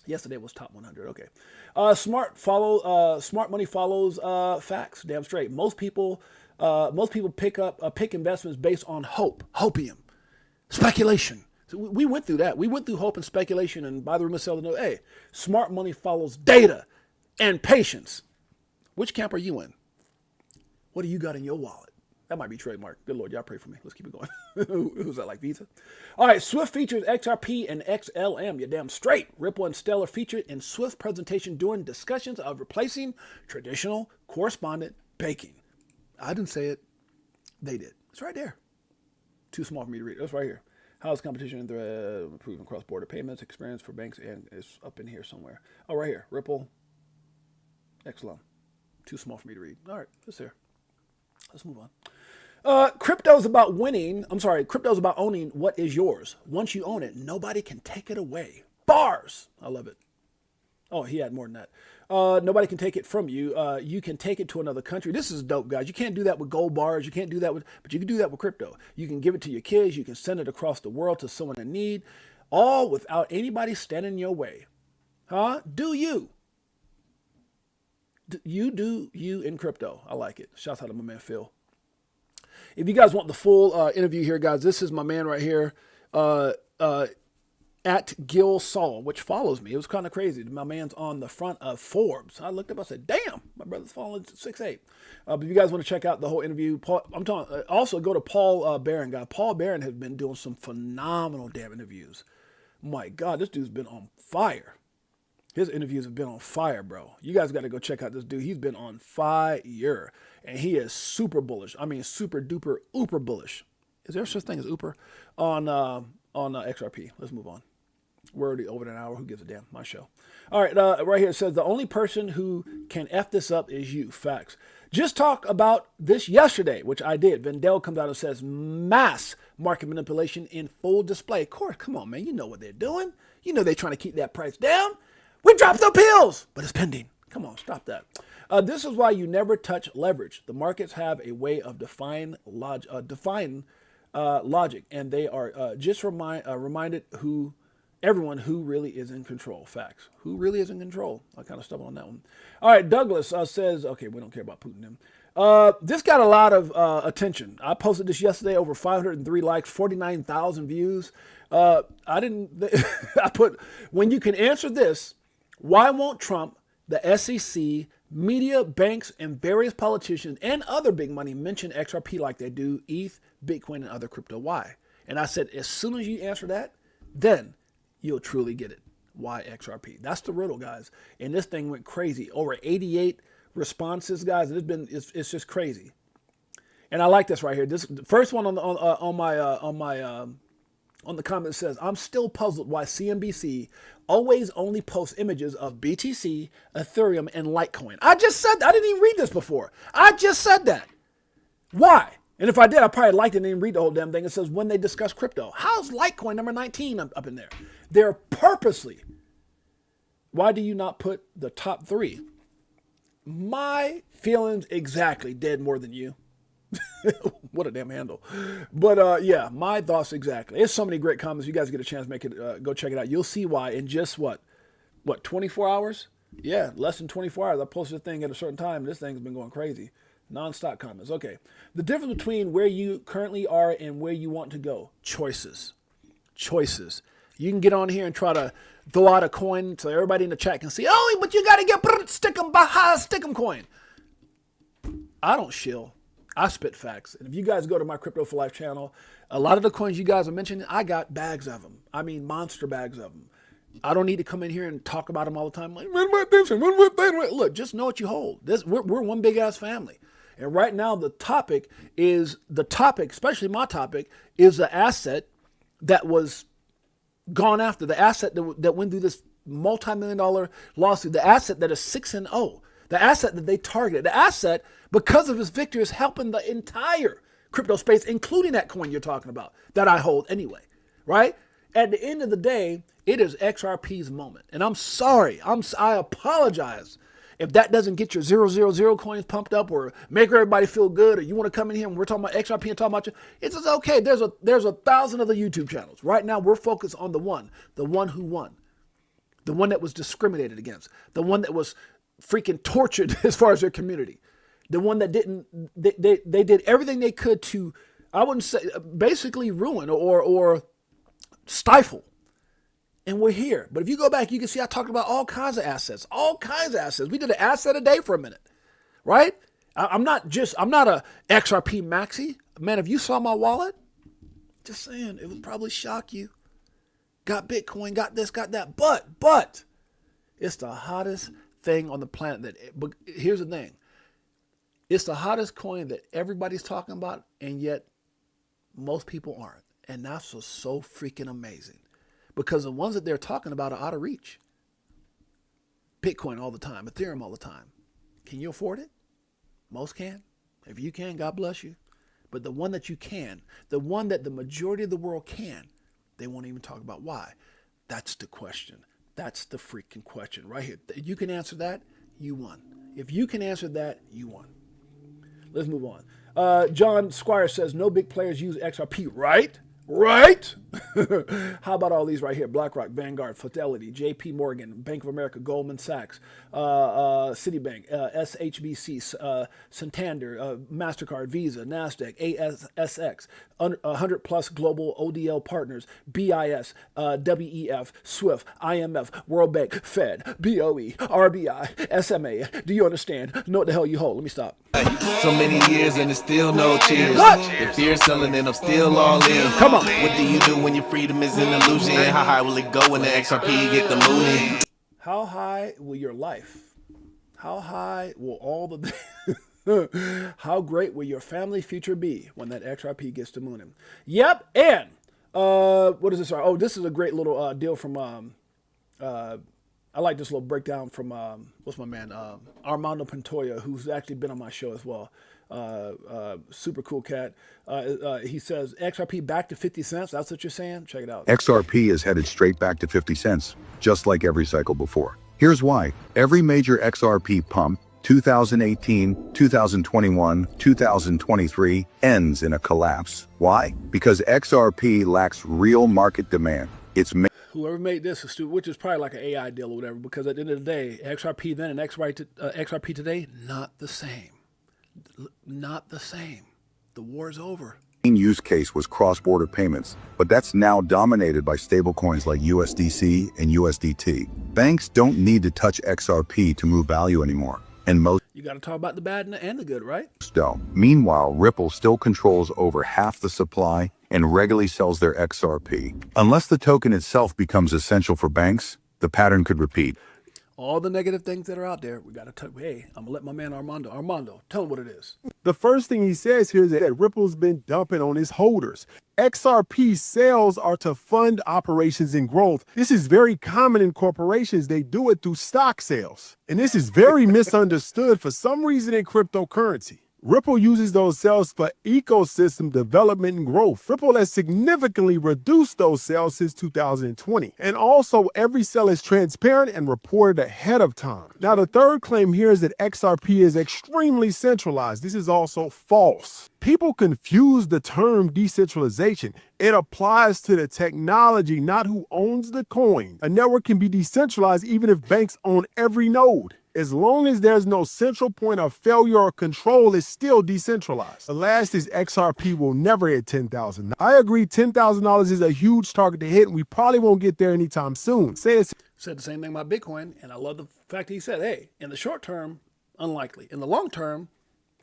Yesterday was top 100. Okay. Smart money follows facts. Damn straight. Most people pick investments based on hopium, speculation. So we went through that. We went through hope and speculation and buy the rumor, sell the note. Hey, smart money follows data and patience. Which camp are you in? What do you got in your wallet? That might be trademark. Good Lord, y'all pray for me. Let's keep it going. Who's that, like Visa? All right, Swift features XRP and XLM. You're damn straight. Ripple and Stellar featured in Swift presentation during discussions of replacing traditional correspondent banking. I didn't say it. They did. It's right there. Too small for me to read. It's right here. How's competition improving cross-border payments experience for banks? And it's up in here somewhere. Oh, right here. Ripple, XLM. Too small for me to read. All right, it's there. Let's move on. Crypto's about Crypto's about owning what is yours. Once you own it, nobody can take it away. Bars. I love it. Oh, he had more than that. Nobody can take it from you. You can take it to another country. This is dope, guys. You can't do that with gold bars. You can't do that but you can do that with crypto. You can give it to your kids. You can send it across the world to someone in need, all without anybody standing in your way. Huh? Do you? You do you in crypto. I like it. Shouts out to my man Phil. If you guys want the full interview here, guys, this is my man right here. At Gil Saul, which follows me. It was kind of crazy. My man's on the front of Forbes. I looked up, I said, damn, my brother's following 6'8". But if you guys want to check out the whole interview, also go to Paul Barron, guy. Paul Barron has been doing some phenomenal damn interviews. My God, this dude's been on fire. His interviews have been on fire, bro. You guys got to go check out this dude. He's been on fire. And he is super bullish. I mean, super duper, uber bullish. Is there such thing as uber? On XRP. Let's move on. We're already over an hour. Who gives a damn? My show. All right. Right here it says the only person who can F this up is you. Facts. Just talked about this yesterday, which I did. Vendel comes out and says mass market manipulation in full display. Of course, come on, man. You know what they're doing. You know they're trying to keep that price down. We dropped the pills, but it's pending. Come on, stop that. This is why you never touch leverage. The markets have a way of defying logic, and they are just reminded everyone who really is in control. Facts. Who really is in control? I kind of stumbled on that one. All right, Douglas says, okay, we don't care about Putin. This got a lot of attention. I posted this yesterday, over 503 likes, 49,000 views. I put, when you can answer this, why won't Trump, the SEC, media, banks, and various politicians and other big money mention XRP like they do ETH, Bitcoin, and other crypto? Why? And I said, as soon as you answer that, then you'll truly get it. Why XRP? That's the riddle, guys. And this thing went crazy. Over 88 responses, guys. It's just crazy. And I like this right here. This first one on the comment says, I'm still puzzled why CNBC always only posts images of BTC, Ethereum, and Litecoin. I just said that. I didn't even read this before. I just said that. Why? And if I did, I probably liked it and didn't read the whole damn thing. It says when they discuss crypto. How's Litecoin number 19 up in there? They're purposely. Why do you not put the top 3? My feelings exactly. Dead more than you. What a damn handle. But yeah, my thoughts exactly. There's so many great comments. You guys get a chance, make it go check it out. You'll see why in just what 24 hours? Yeah, less than 24 hours. I posted a thing at a certain time. This thing's been going crazy. Non-stop comments. Okay. The difference between where you currently are and where you want to go. Choices. Choices. You can get on here and try to throw out a coin so everybody in the chat can see, oh, but you got to get stick'em coin. I don't shill. I spit facts. And if you guys go to my Crypto for Life channel, a lot of the coins you guys are mentioning, I got bags of them. I mean, monster bags of them. I don't need to come in here and talk about them all the time. Like, when about this and when about that? Look, just know what you hold. We're one big ass family. And right now the topic, especially my topic, is the asset that was gone after, the asset that went through this multi-million-dollar lawsuit, the asset that is 6-0, the asset that they targeted, the asset, because of his victory, is helping the entire crypto space, including that coin you're talking about, that I hold anyway, right? At the end of the day, it is XRP's moment. And I'm sorry, I apologize if that doesn't get your 000 coins pumped up or make everybody feel good, or you want to come in here and we're talking about XRP and talking about you. It's just okay. There's 1,000 other YouTube channels. Right now, we're focused on the one who won, the one that was discriminated against, the one that was freaking tortured as far as their community, the one that they did everything they could to, I wouldn't say, basically ruin or stifle. And we're here. But if you go back, you can see I talked about all kinds of assets. We did an asset a day for a minute, right? I'm not a XRP maxi. Man, if you saw my wallet, just saying, it would probably shock you. Got Bitcoin, got this, got that. But it's the hottest thing on the planet. But here's the thing. It's the hottest coin that everybody's talking about, and yet most people aren't. And that's what's so freaking amazing. Because the ones that they're talking about are out of reach. Bitcoin all the time, Ethereum all the time. Can you afford it? Most can. If you can, God bless you. But the one that you can, the one that the majority of the world can, they won't even talk about why. That's the question. That's the freaking question right here. You can answer that, you won. If you can answer that, you won. Let's move on. John Squire says, no big players use XRP, right? Right? How about all these right here? BlackRock, Vanguard, Fidelity, JP Morgan, Bank of America, Goldman Sachs, Citibank, SHBC, Santander, MasterCard, Visa, NASDAQ, ASX, 100 plus global ODL partners, BIS, WEF, SWIFT, IMF, World Bank, Fed, BOE, RBI, SMA. Do you understand? Know what the hell you hold? Let me stop. So many years and it's still no cheers. If you're selling and I'm still all in. Come on. What do you do when your freedom is an illusion? How high will it go when the XRP get the mooning? How high will your life? How high will all the... How great will your family future be when that XRP gets to mooning? Yep, and what is this? Oh, this is a great little deal from... I like this little breakdown from, what's my man? Armando Pantoja, who's actually been on my show as well. Super cool cat. He says, XRP back to 50 cents. That's what you're saying? Check it out. XRP is headed straight back to 50 cents, just like every cycle before. Here's why. Every major XRP pump, 2018, 2021, 2023, ends in a collapse. Why? Because XRP lacks real market demand. Whoever made this is stupid, which is probably like an AI deal or whatever, because at the end of the day, XRP then and XRP today, not the same. Not the same. The war's over. Main use case was cross-border payments, but that's now dominated by stablecoins like USDC and USDT. Banks don't need to touch XRP to move value anymore, and most You got to talk about the bad and the good, right? don't. Meanwhile, Ripple still controls over half the supply and regularly sells their XRP. Unless the token itself becomes essential for banks, the pattern could repeat. All the negative things that are out there, we got to tell. Hey, I'm gonna let my man Armando, tell him what it is. The first thing he says here is that Ripple's been dumping on his holders. XRP sales are to fund operations and growth. This is very common in corporations. They do it through stock sales. And this is very misunderstood for some reason in cryptocurrency. Ripple uses those sales for ecosystem development and growth. Ripple has significantly reduced those sales since 2020. And also, every sale is transparent and reported ahead of time. Now, the third claim here is that XRP is extremely centralized. This is also false. People confuse the term decentralization. It applies to the technology, not who owns the coin. A network can be decentralized even if banks own every node. As long as there's no central point of failure or control, it's still decentralized. The last is XRP will never hit $10,000. I agree $10,000 is a huge target to hit, and we probably won't get there anytime soon. Said the same thing about Bitcoin, and I love the fact that he said, hey, in the short term, unlikely. In the long term,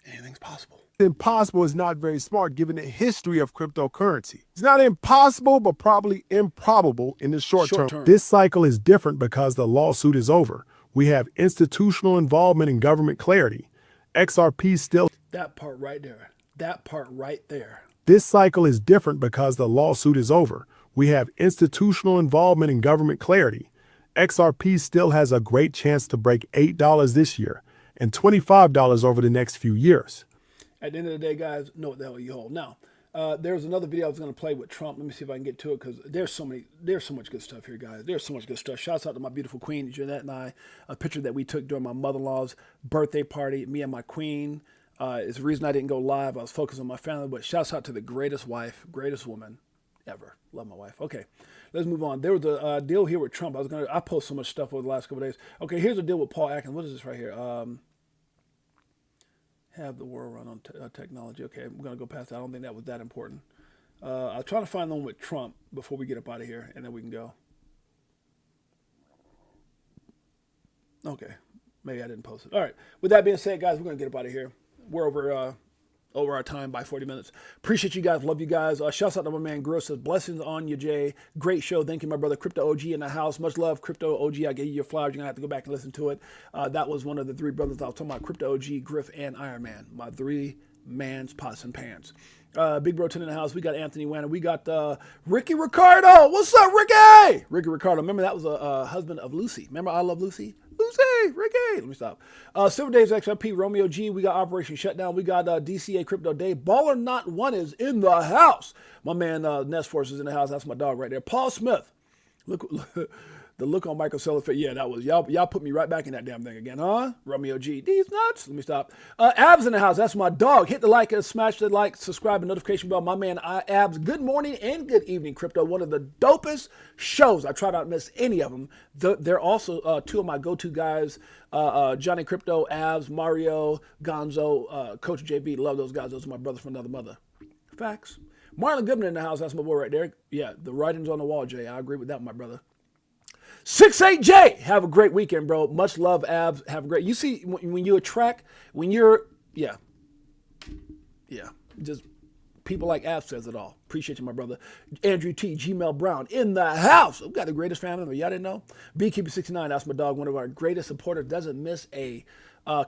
anything's possible. Impossible is not very smart given the history of cryptocurrency. It's not impossible, but probably improbable in the short term. This cycle is different because the lawsuit is over. We have institutional involvement and government clarity. XRP still... That part right there. That part right there. This cycle is different because the lawsuit is over. We have institutional involvement and government clarity. XRP still has a great chance to break $8 this year and $25 over the next few years. At the end of the day, guys, know what the hell you hold. Now, there's another video I was going to play with Trump. Let me see if I can get to it because there's so much good stuff here, guys. There's so much good stuff. Shouts out to my beautiful queen, Jeanette, and I. A picture that we took during my mother-in-law's birthday party, me and my queen. It's the reason I didn't go live. I was focused on my family, but shouts out to the greatest wife, greatest woman ever. Love my wife. Okay, let's move on. There was a deal here with Trump. I post so much stuff over the last couple of days. Okay, here's a deal with Paul Atkins. What is this right here? Have the world run on technology. Okay, I'm going to go past that. I don't think that was that important. I'll try to find the one with Trump before we get up out of here, and then we can go. Okay, maybe I didn't post it. All right, with that being said, guys, we're going to get up out of here. We're over our time by 40 minutes. Appreciate you guys. Love you guys. Shouts out to my man Grill. Says blessings on you, Jay. Great show. Thank you, my brother Crypto OG in the house. Much love, Crypto OG. I gave you your flowers. You're gonna have to go back and listen to it. That was one of the three brothers I was talking about: Crypto OG, Griff, and Iron Man. My three man's pots and pans. Big Bro 10 in the house. We got Anthony Wanner. We got Ricky Ricardo. What's up, Ricky? Ricky Ricardo. Remember that was a husband of Lucy. Remember I Love Lucy? Lucy, Ricky. Let me stop. Silver Days XRP, Romeo G. We got Operation Shutdown. We got DCA Crypto Day. Baller Not One is in the house. My man Nest Force is in the house. That's my dog right there. Paul Smith. Look the look on Michael Seller's face. Yeah, that was y'all put me right back in that damn thing again, huh? Romeo G. These nuts. Let me stop. Abs in the house. That's my dog. Hit the like and smash the like, subscribe, and notification bell. My man Abs. Good morning and good evening, Crypto. One of the dopest shows. I try not to miss any of them. They're also two of my go-to guys. Johnny Crypto, Abs, Mario, Gonzo, Coach JB. Love those guys. Those are my brothers from another mother. Facts. Marlon Goodman in the house. That's my boy right there. Yeah, the writing's on the wall, Jay. I agree with that, my brother. 68J, have a great weekend, bro. Much love, Abs. Have a great. You see, when you attract, when you're, yeah, just people like Abs says it all. Appreciate you, my brother. Andrew T, Gmail Brown in the house. We've got the greatest family. Y'all didn't know? Beekeeper69, that's my dog. One of our greatest supporters. Doesn't miss a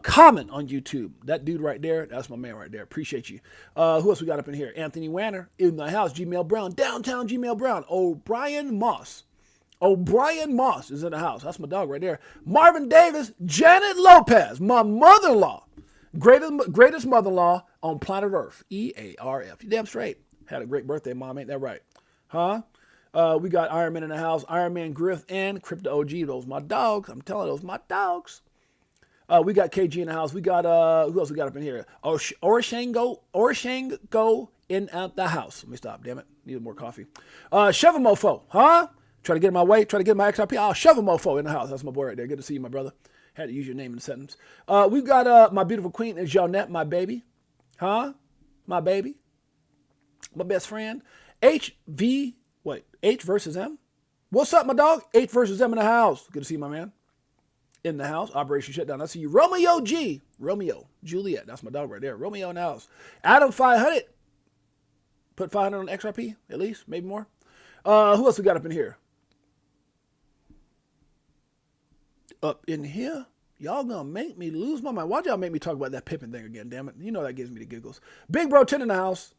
comment on YouTube. That dude right there, that's my man right there. Appreciate you. Who else we got up in here? Anthony Wanner in the house. Gmail Brown, downtown Gmail Brown. O'Brien Moss is in the house. That's my dog right there. Marvin Davis, Janet Lopez, my mother-in-law. Greatest mother-in-law on planet Earth. EARF. You damn straight. Had a great birthday, Mom. Ain't that right? Huh? We got Iron Man in the house. Iron Man Griff and Crypto OG. Those my dogs. I'm telling you, those my dogs. We got KG in the house. We got, who else we got up in here? Orishango in at the house. Let me stop, damn it. Need more coffee. Shovel Mofo, huh? Try to get in my way, try to get my XRP. Oh, Shovel Mofo in the house. That's my boy right there. Good to see you, my brother. Had to use your name in the sentence. We've got my beautiful queen, Jeanette, my baby. Huh? My baby. My best friend. H versus M? What's up, my dog? H versus M in the house. Good to see you, my man. In the house. Operation Shutdown. I see you. Romeo G. Romeo. Juliet. That's my dog right there. Romeo in the house. Adam 500. Put 500 on XRP, at least. Maybe more. Who else we got up in here? up in here. Y'all gonna make me lose my mind. Why'd y'all make me talk about that Pippin thing again, damn it? You know that gives me the giggles. Big Bro 10 in the house.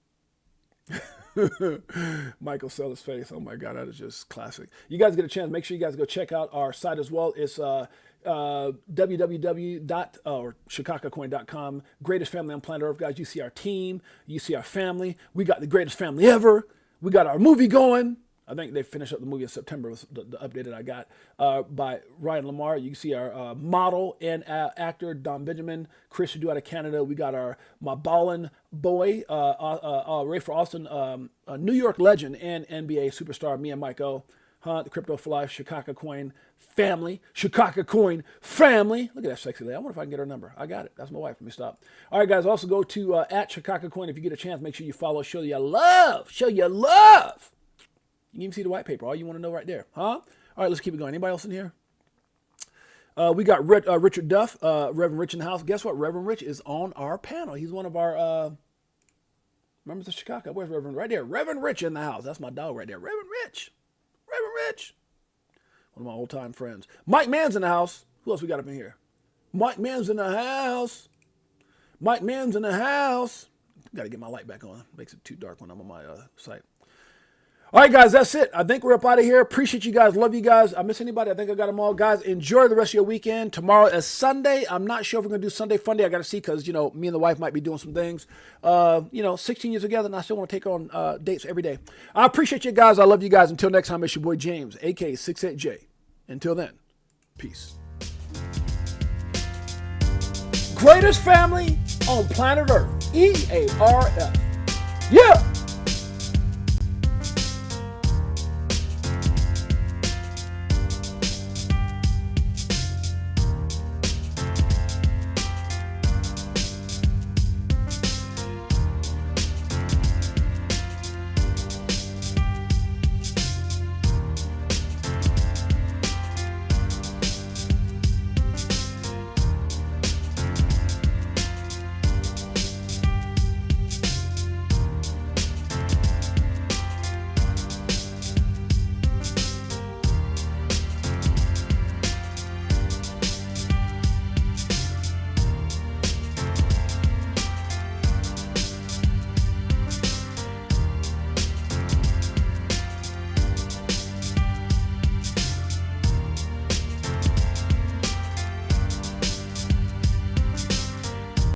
Michael Sellers' face. Oh my God, that is just classic. You guys get a chance, make sure you guys go check out our site as well. It's www.shikakacoin.com. Greatest family on planet Earth, guys. You see our team, you see our family. We got the greatest family ever. We got our movie going. I think they finished up the movie in September, was the update that I got, by Ryan Lamar. You can see our model and actor, Don Benjamin, Chris Udo out of Canada. We got my ballin' boy, Ray for Austin, a New York legend and NBA superstar, me and Mike O. The Crypto for Life, Shikaka Coin family. Shikaka Coin family. Look at that sexy lady. I wonder if I can get her number. I got it. That's my wife. Let me stop. All right, guys. Also go to at Shikaka Coin. If you get a chance, make sure you follow. Show your love. Show your love. You can even see the white paper. All you want to know right there. Huh? All right, let's keep it going. Anybody else in here? We got Richard Duff, Reverend Rich in the house. Guess what? Reverend Rich is on our panel. He's one of our members of Chicago. Where's Reverend? Right there. Reverend Rich in the house. That's my dog right there. Reverend Rich. Reverend Rich. One of my old-time friends. Mike Mann's in the house. Who else we got up in here? Mike Mann's in the house. Mike Mann's in the house. Got to get my light back on. Makes it too dark when I'm on my site. All right, guys, that's it. I think we're up out of here. Appreciate you guys. Love you guys. I miss anybody? I think I got them all. Guys, enjoy the rest of your weekend. Tomorrow is Sunday. I'm not sure if we're going to do Sunday Fun Day. I got to see because, me and the wife might be doing some things. 16 years together, and I still want to take on dates every day. I appreciate you guys. I love you guys. Until next time, it's your boy James, a.k.a. 68J. Until then, peace. Greatest family on planet Earth. EARF. Yeah.